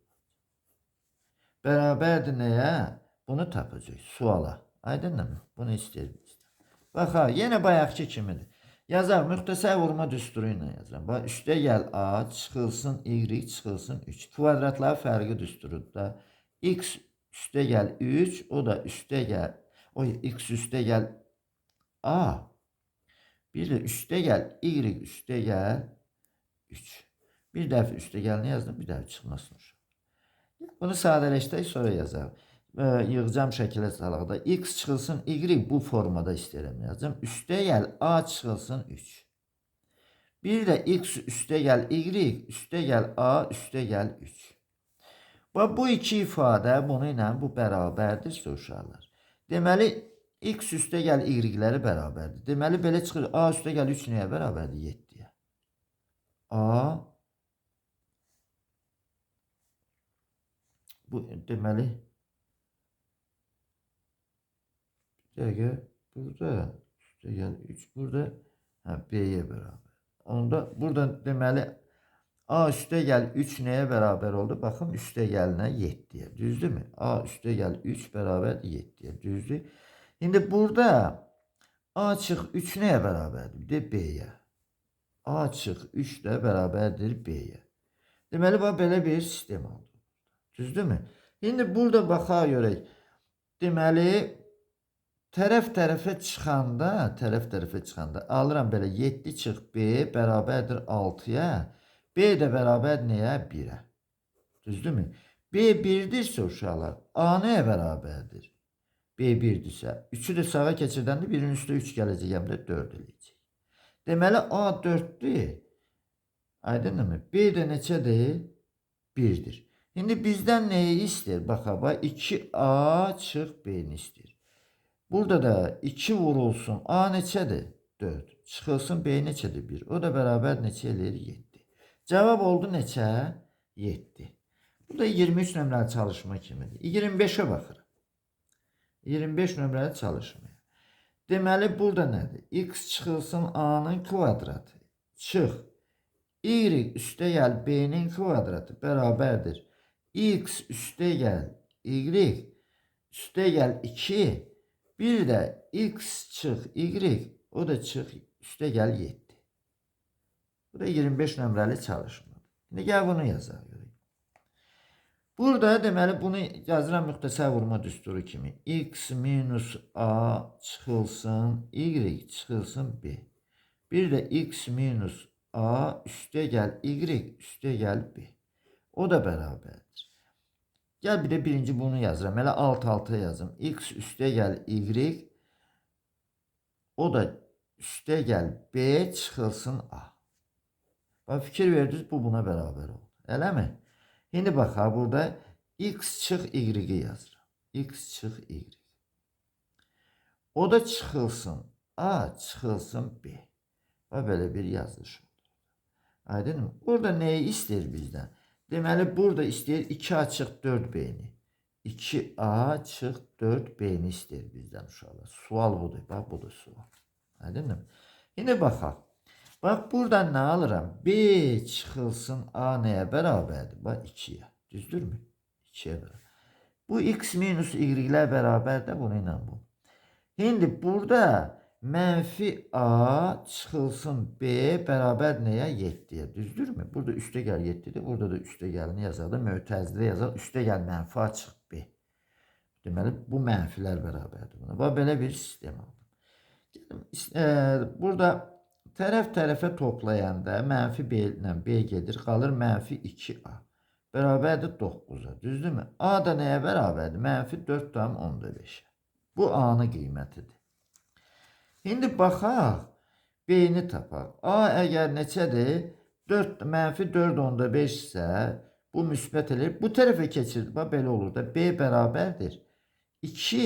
Beraberdir neye? Bunu tapacağız. Suala. Aydındır mı? Bunu istəyirdik. Bax ha, yenə bayaqki kimidir. Yazar, müxtəsər vurma düsturu ilə yazıram. Bax, üstə gəl a, çıxılsın y, çıxılsın 3. Kvadratlar fərqi düsturudur da. X üstə gəl 3, o da üstə gəl. X üstə gəl a. Bir də üstə gəl y, üstə gəl 3. Bir dəfə üstə gəlini yazdım, bir dəfə çıxmasın. Bunu sadələşdirək, sonra yazalım. Yığacam şəkilə salaqda. X çıxılsın y bu formada istəyirəm yazacağım. Üstə gəl a çıxılsın 3. Bir də x üstə gəl y, üstə gəl a, üstə gəl 3. Bu iki ifadə bunu ilə bu bərabərdir uşaqlar. Deməli x üstə gəl y-ləri bərabərdir. Deməli belə çıxır. A üstə gəl 3 nəyə bərabərdir? 7-yə. A bu deməli bir dəqiqə burada üstə gəl 3 burada b-yə bərabər. Onda burada deməli a üstə gəl 3 nəyə bərabər oldu? Baxın üstə gəlinə 7-yə. Düzdürmü? A üstə gəl 3 bərabərdir 7-yə. Düzdür? İndi burada a çıx 3 nəyə bərabərdir? Bir də b-yə. A çıx 3 də bərabərdir b-yə. Deməli belə bir sistem oldu. Düzdürmü? Şimdi burada baxa görək. Deməli tərəf-tərəfə çıxanda alıram belə 7 çıx b bərabərdir 6-ya. B də bərabər nəyə? 1-ə. Düzdürmü? B 1-dirsə uşaqlar, A nəyə bərabərdir? B 1-dirsə, 3'ü də sağa keçirdəndə 1'in üstə 3 gələcək, həm də 4 eləyəcək. Deməli A 4'dür. Aydınmı? B də neçədir? 1'dir. Şimdi bizden neyi ister? Baxa, 2a çıx b-ni istəyir. Burada da 2 vurulsun. A neçədir? 4. Çıxılsın b neçədir? 1. O da bərabər neçə eləyir? 7. Cavab oldu neçə? 7. Bu da 23 nömrəli çalışma kimidir. 25'e baxırıq. 25 nömrəli çalışma. Deməli burada nədir? X çıxılsın a-nın kvadratı. Çıx. Y üstə gəl b-nin kvadratı bərabərdir. X üstə gəl y üstə gəl 2. Bir də x çıx y, o da çıx üstə gəl 7. Bu da 25 nömrəli çalışma. İndi gəl bunu yazaq. Burada deməli bunu yazıram müxtəsər vurma düsturu kimi. X minus a çıxılsın y çıxılsın b. Bir də x minus a üstə gəl y üstə gəl b. O da bərabərdir. Gəl bir də birinci bunu yazıram. Elə alt-alta yazım. X üstə gəl y. O da üstə gəl b çıxılsın a. Bax fikir verdiniz, bu buna bərabər oldu. Eləmi? Şimdi bax ha burada x çıx y-i yazıram. X çıx y. O da çıxılsın a çıxılsın b. Bax belə bir yazılış oldu. Aydın mı? Burada neyi istəyir bizdən? Deməli burada istəyir 2a çıx 4b-ni. 2a çıx 4b-ni istəyir bizdən uşaqlar. Sual budur. Bax budur sual. Aydın mı? Şimdi baxaq. Bax buradan nə alıram? B çıxılsın a nəyə bərabərdir? Bax 2'yə. Düzdürmü? 2'yə bərabər. Bu x minus y-lər bərabər də bunu ilə bu. Şimdi burada menfi A çıxılsın B bərabər nəyə? 7'ye. Düzdürmü? Burada üstəgəl 7'dir. Burada da üstəgəlini yazalım. Mötəzədə yazalım. Üstəgəl mənfi A çıx B. Deməli, bu mənfilər bərabərdir buna. Və belə bir sistem aldım. Burada tərəf-tərəfə toplayanda mənfi B ilə B gedir. Qalır mənfi 2A. Bərabərdir 9'a. Düzdürmü? A da nəyə bərabərdir? Mənfi 4,5'e. Bu A'nın qiymətidir. Şimdi baxaq, B'ni tapaq. A əgər neçədir? 4, mənfi 4,5 isə bu müsbət eləyir. Bu tərəfə keçirdi. Bax, belə olur da. B bərabərdir. 2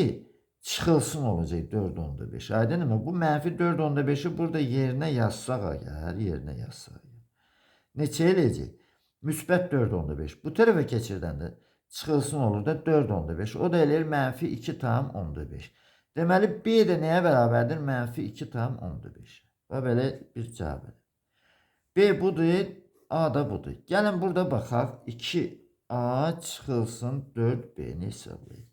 çıxılsın olacaq 4,5. Aydınmı? Bu mənfi 4,5'i burada yerinə yazsaq əgər, yerinə yazsaq. Neçə eləyəcək? Müsbət 4,5. Bu tərəfə keçirdəndə çıxılsın olur da 4,5. O da eləyir mənfi 2,5. Deməli, B də nəyə bərabərdir? Mənfi 2,5. Və belə bir cavab edir. B budur, A da budur. Gəlin burada baxaq. 2A çıxılsın 4B-ni hesablayır.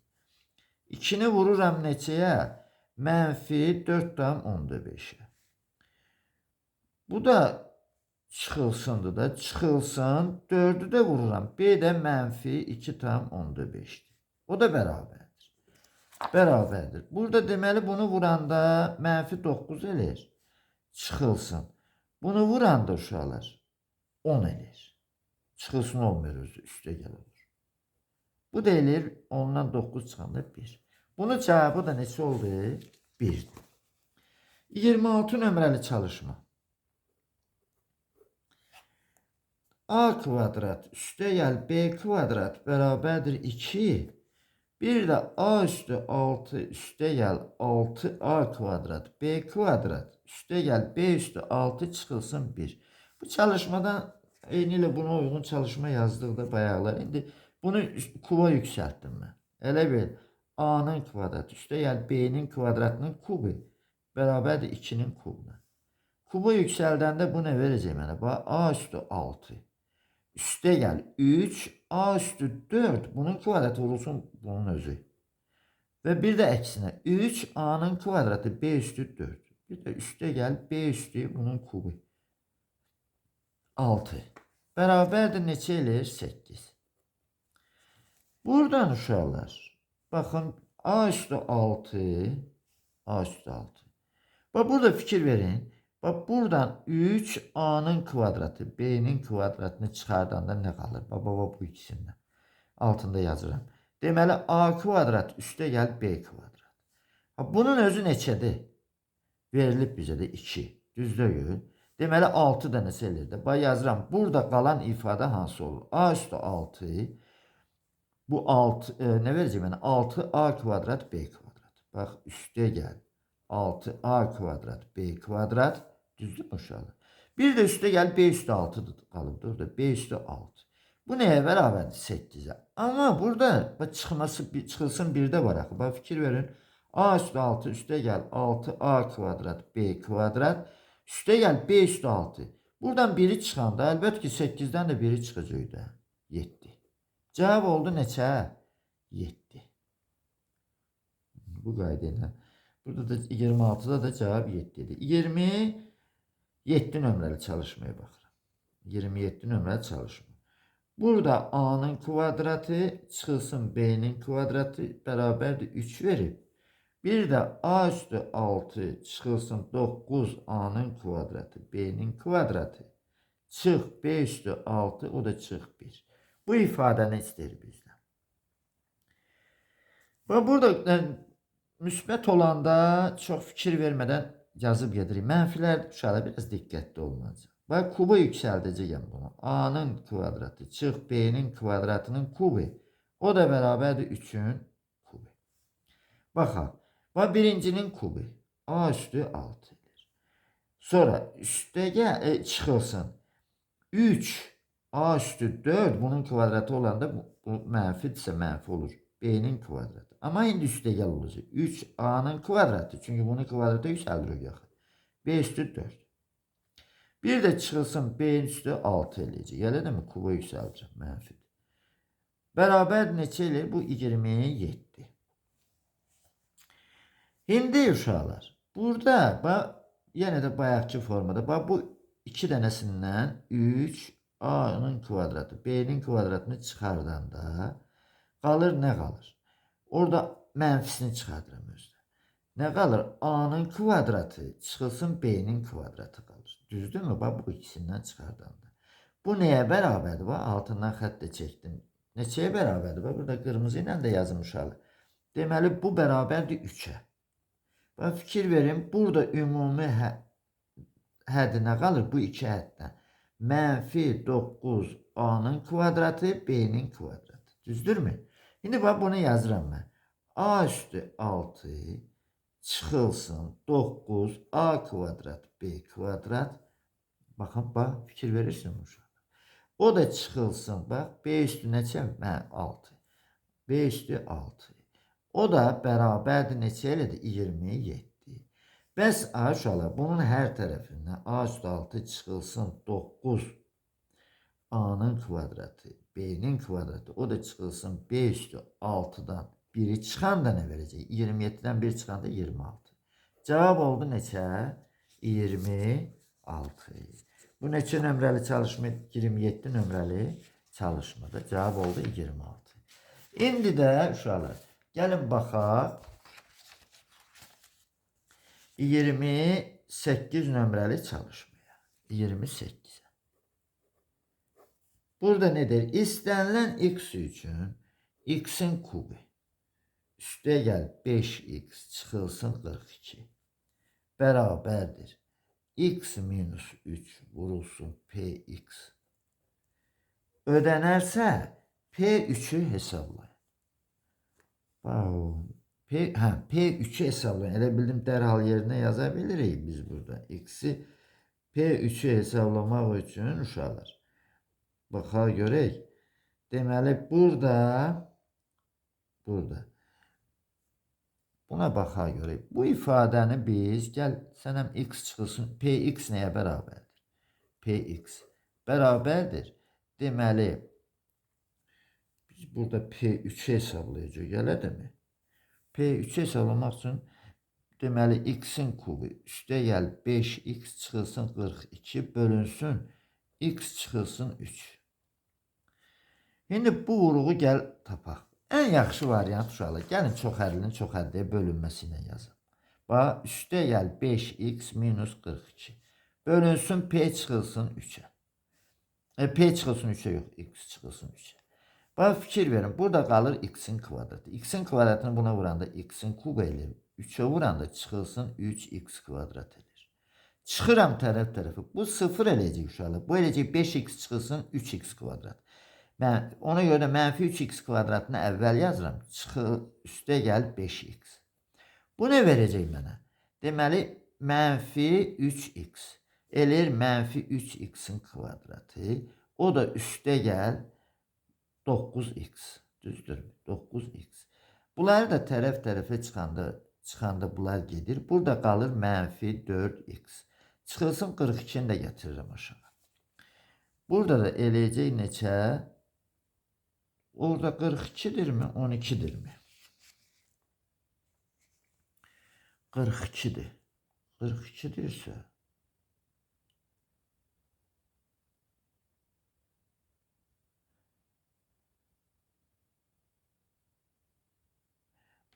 2'ni vururam neçəyə? Mənfi 4,5'e. Bu da çıxılsındır da. Çıxılsın 4'ü də vururam. B də mənfi 2,5'dir. O da bərabərdir. Bərabərdir. Burada deməli bunu vuranda mənfi 9 eləyir. Çıxılsın. Bunu vuranda uşaqlar 10 eləyir. Çıxılsın olmuyor özü. Üstə gəl olur. Bu da eləyir 10'dan 9 çıxanda 1. Bunun cavabı da neçə oldu? 1'dir. 26 nömrəli çalışma. A kvadrat üstə gəl B kvadrat bərabərdir 2. Bir de A üstü 6 üstə gəl 6A kvadrat B kvadrat üstə gəl B üstü 6 çıxılsın 1. Bu çalışmadan eynilə buna uyğun çalışma yazdıqda bayaqlar. İndi bunu kuba yüksəltdim mən. Elə bil A'nın kvadratı üstə gəl B'nin kvadratının kubu bərabərdir 2'nin kubuna. Kuba yüksəldəndə bu nə verəcək mənə? Bax, A üstü 6. Üstə gəl 3, A üstü 4. Bunun kvadratı olsun bunun özü. Və bir də əksinə 3, A'nın kvadratı B üstü 4. Bir də üstə gəl B üstü bunun kubu. 6. Bərabərdir neçə eləyir? 8. Buradan uşaqlar, baxın A üstü 6, A üstü 6. Bax, burada fikir verin. Bak buradan 3 A'nın kvadratı B'nin kvadratını çıxardanda nə qalır? Baba bu ikisindən. Altında yazıram. Deməli A kvadrat üstə gəl B kvadrat. Bunun özü neçədir? Verilib bizə də 2. Düzdür? Deməli 6 da neçə eləyir də? Bax yazıram. Burada qalan ifadə hansı olur? A üstü 6. Bu 6 nə verəcək mənə? 6A kvadrat B kvadrat. Bax üstə gəl. 6A kvadrat B kvadrat. Düzdür mü uşaqlar? Bir də üstə gəl B üstü 6 qalıbdır. Orada B üstü 6. Bu nəyə bərabərdir? 8'e. Amma burada çıxılsın 1'də var axı. Bax fikir verin. A üstü 6 üstə gəl 6A kvadrat B kvadrat üstə gəl B üstü 6. Buradan 1'i çıxanda əlbəttə ki 8'dən də 1'i çıxacaq da. 7. Cavab oldu neçə? 7. Bu qayda ilə. Burada da 26'da da cevap 7'dir. 27 nömrəli çalışmaya baxıram. 27 nömrəli çalışma. Burada A'nın kvadratı çıxılsın B'nin kvadratı bərabərdir 3 verib. Bir də A üstü 6 çıxılsın 9 A'nın kvadratı B'nin kvadratı çıx B üstü 6 o da çıx 1. Bu ifadəni istəyir bizdən. Və burada müsbət olanda çox fikir vermədən yazıb gedirik. Mənfilər uşaqlar biraz diqqətli olmalıyıq. Bax, kuba yüksəldəcəyəm bunu. A'nın kvadratı çıx B'nin kvadratının kubu. O da bərabərdir 3'ün kubu. Baxaq. Bax, birincinin kubu. A üstü 6'dır. Sonra üstə çıxılsın. 3 A üstü 4 bunun kvadratı olanda bu mənfidirsə mənfi olur. B'nin kvadratı. Ama indi üstə gəl olacaq. 3 A'nın kvadratı. Çünki bunun kvadratı yüksəldir yaxın. B üstü 4. Bir də çıxılsın B üstü 6 eləyəcək. Elə də mi? Kuba yüksəldir. Mənfidir. Bərabər neçə eləyir? Bu 27. İndi uşaqlar. Burada bax yenə də bayaqki formada bax bu 2 dənəsindən 3a-nın kvadratı b-nin kvadratını çıxardanda qalır nə qalır? Orada mənfisini çıxardıram özdə. Nə qalır? A-nın kvadratı çıxılsın b-nin kvadratı qalır. Düzdürmü? Bax bu ikisindən çıxardanda. Bu nəyə bərabərdir? Bax altından xətt də çəkdim. Neçəyə bərabərdir? Bax burada qırmızı ilə də yazılmışam. Deməli bu bərabərdir 3-ə. Bax fikir verin, burada ümumi həddi nə qalır? Bu iki həddən. Mənfi 9a-nın kvadratı, b-nin kvadratı. Düzdürmü? İndi bax bunu yazıram mən. A üstü 6 çıxılsın 9a kvadrat, b kvadrat. Baxın, bax fikir verirsiniz uşaq. O da çıxılsın, bax, b üstü neçə? 6. B üstü 6. O da bərabərdir neçə elədi? 27. Bəs uşaqlar, bunun hər tərəfindən a üstü 6 çıxılsın 9a-nın kvadratı, b-nin kvadratı, o da çıxılsın b üstü 6-dan 1'i çıxanda nə verəcək? 27-dən 1 çıxanda 26. Cavab oldu neçə? 26. Bu neçə nömrəli çalışma? 27 nömrəli çalışmada cavab oldu 26. İndi də uşaqlar, gəlin baxaq 28 nömrəli çalışmaya. 28. Burada nedir? İstənilən x üçün x'in kubu üstə gəl 5x çıxılsın 42 bərabərdir. X minus 3 vurulsun px. Ödənərsə p3'ü hesablayın. P3'ü hesablayın. Elə bildim dərhal yerinə yaza bilirik biz burada. X'i P3'ü hesablamaq üçün uşaqlar. Baxa görək. Deməli burada buna baxa görək. Bu ifadəni biz gəl sənəm x çıxılsın. Px nəyə bərabərdir? Px bərabərdir. Deməli biz burada P3'ü hesablayacağıq. Gələdimi? P3'ü hesablamaq üçün deməli x'in kubu üstə gəl 5x çıxılsın 42 bölünsün x çıxılsın 3. İndi bu vuruğu gəl tapaq. Ən yaxşı variant uşaqlar. Gəlin çox hərlinin çox hərliyə bölünməsi ilə yazın. Bax üstə gəl 5x minus 42 bölünsün p çıxılsın 3'ə. P çıxılsın 3'ə yox, x çıxılsın 3'ə. Bax fikir verin, burada qalır x'in kvadratı. X'in kvadratını buna vuranda x'in kubu eləyir. 3'ə vuranda çıxılsın 3x kvadrat edir. Çıxıram tərəf-tərəfə. Bu 0 eləyəcək uşaqlar. Bu eləyəcək 5x çıxılsın 3x kvadrat. Mən ona görə də mənfi 3x kvadratını əvvəl yazıram. Üstə gəl 5x. Bu nə verəcək mənə? Deməli, mənfi 3x. Eləyir mənfi 3x'in kvadratı. O da üstə gəl 9x. Düzdürmü? 9x. Bunları da tərəf-tərəfə çıxanda bunlar gedir. Burada qalır mənfi 4x. Çıxılsın 42'ni də getiririm aşağı. Burada da eləyəcək neçə? Orada 42'dirmi? 12'dirmi? 42'dir. 42'dirsə.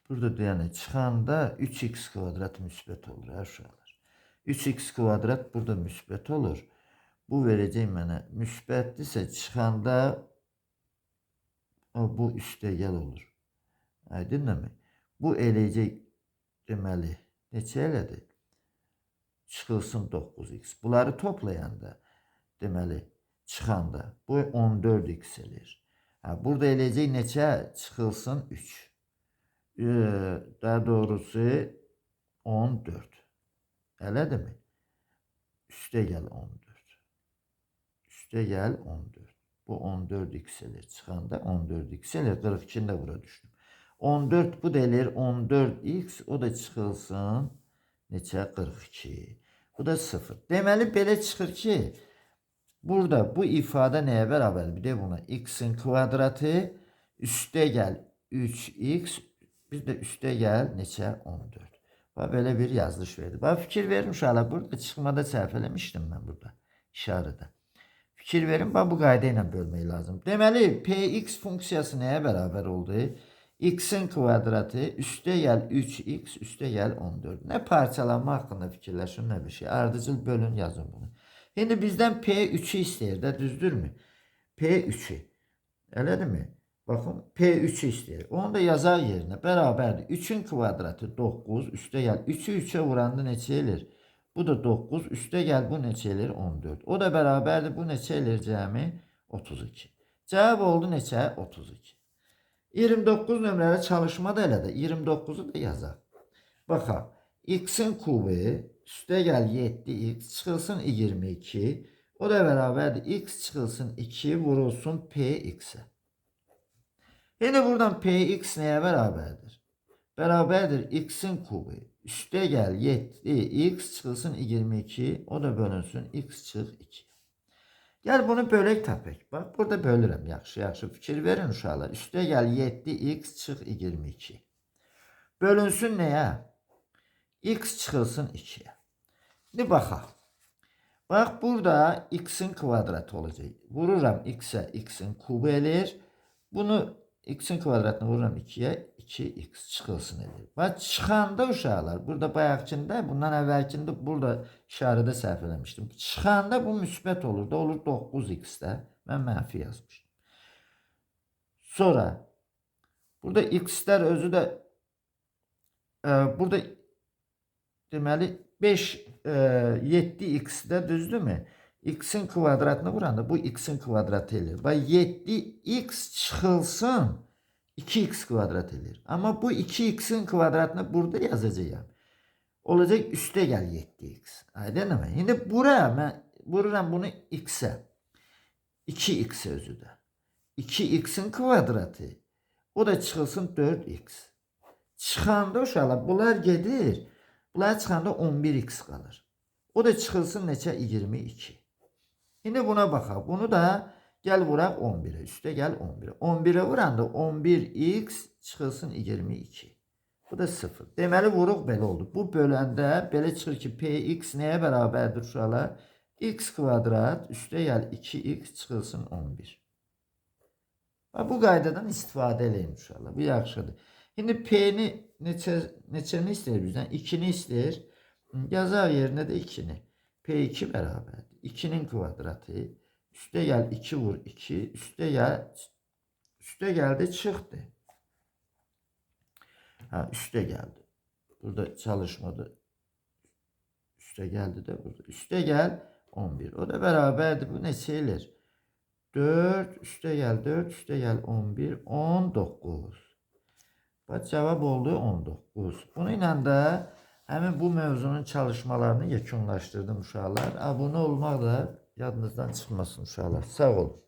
Burada yani çıxanda 3x kvadrat müsbət olur uşaqlar. 3x kvadrat burada müsbət olur. Bu verəcək mənə müsbətdirsə çıxanda bu üstəgəl olur. Aydınmı? Bu eləyəcək deməli neçə elədi? Çıxılsın 9x. Bunları toplayanda deməli çıxanda bu 14x eləyir. Burada eləyəcək neçə? Çıxılsın 3. Daha doğrusu 14. Elədir mi? Üstə gəl 14. Üstə gəl 14. Bu 14x eləyir. Çıxanda 14x eləyir. 42'ni də bura düşdüm. 14 bu da eləyir 14x. O da çıxılsın neçə? 42. Bu da 0. Deməli belə çıxır ki burada bu ifadə nəyə bərabərdir? Bir də buna x'in kvadratı üstə gəl 3x. Bir də üstə gəl neçə? 14. Bax belə bir yazılış verdi. Bax fikir verin uşaqlar. Burada çıxmada səhv eləmişdim mən burada işarədə. Fikir verin, bax bu qayda ilə bölmək lazım. Deməli, px funksiyası nəyə bərabər oldu? X'in kvadratı üstə gəl 3x üstə gəl 14. Nə parçalanma haqqında fikirləşin, nə bir şey. Ardıcıl bölün, yazın bunu. İndi bizdən P3'ü istəyir də, düzdürmü? P3'ü. Elədirmi? Baxın, P3'ü istəyir. Onu da yazar yerinə. Bərabərdir. 3'ün kvadratı 9 üstə gəl. 3'ü 3'ə vuranda neçə elir? Bu da 9 üstə gəl, bu neçə elir? 14. O da bərabərdir. Bu neçə elir cəmi? 32. Cavab oldu neçə? 32. 29 nömrəli çalışma da elə də 29'u da yazaq. Baxaq. X'in kubu üstə gəl 7x çıxılsın 22. O da bərabərdir. X çıxılsın 2 vurulsun px'e. Yine buradan px nəyə bərabərdir? Bərabərdir x'in kubu üstə gəl 7x çıxılsın 22. O da bölünsün x çıx 2. Gəl bunu bölək tapək. Bax burada bölürəm. Yaxşı fikir verin uşaqlar. Üstə gəl 7x çıx 22. Bölünsün nəyə? X çıxılsın 2'ye. Şimdi baxaq. Bax burada x'in kvadratı olacaq. Vururam x'e, x'in kubu elir. Bunu x'in kvadratını vururam 2'ye, 2x çıxılsın edir. Bax çıxanda uşaqlar, burada bayaqkində, bundan əvvəlkində burada işarədə səhv eləmişdim. Çıxanda bu müsbət olur da, olur 9x-də. Mən mənfi yazmışdım. Sonra burada x'lər özü də burada deməli 7x'də düzdürmü? X'in kvadratını vuranda bu x'in kvadratı elir. Bax 7x çıxılsın 2x kvadrat elir. Amma bu 2x'in kvadratını burada yazacağım. Olacaq üstə gəl 7x. Aydınmı? İndi buraya mən vururam bunu x'e. 2x özü də. 2x'in kvadratı. O da çıxılsın 4x. Çıxanda uşaqlar bunlar gedir. Bunlar çıxanda 11x qalır. O da çıxılsın neçə? 22. Şimdi buna baxaq. Bunu da gəl vuraq 11'e. Üstə gəl 11'e. 11'e vuranda 11x çıxılsın 22. Bu da 0. Deməli vuruq belə oldu. Bu böləndə belə çıxır ki px nəyə bərabərdir uşaqlar? X kvadrat üstə gəl 2x çıxılsın 11. Bu qaydadan istifadə eləyin uşaqlar. Bu yaxşıdır. Şimdi P'ni neçəni istəyir bizdən? 2'ni istəyir. Yazar yerinə də 2'ni. P2 bərabərdir. 2'nin kvadratı. Üstə gəl 2 vur 2. Üstə gəldi çıxdı. Üstə gəldi. Burada çalışmadı. Üstə gəldi də burada. Üstə gəl 11. O da bərabərdir. Bu neçə elir? 4 üstə gəl 4 üstə gəl 11 19. Bax cavab oldu 19. Bununla da həmin bu mövzunun çalışmalarını yekunlaşdırdım uşaqlar. Abunə olmaq da yadınızdan çıxmasın uşaqlar. Sağ olun.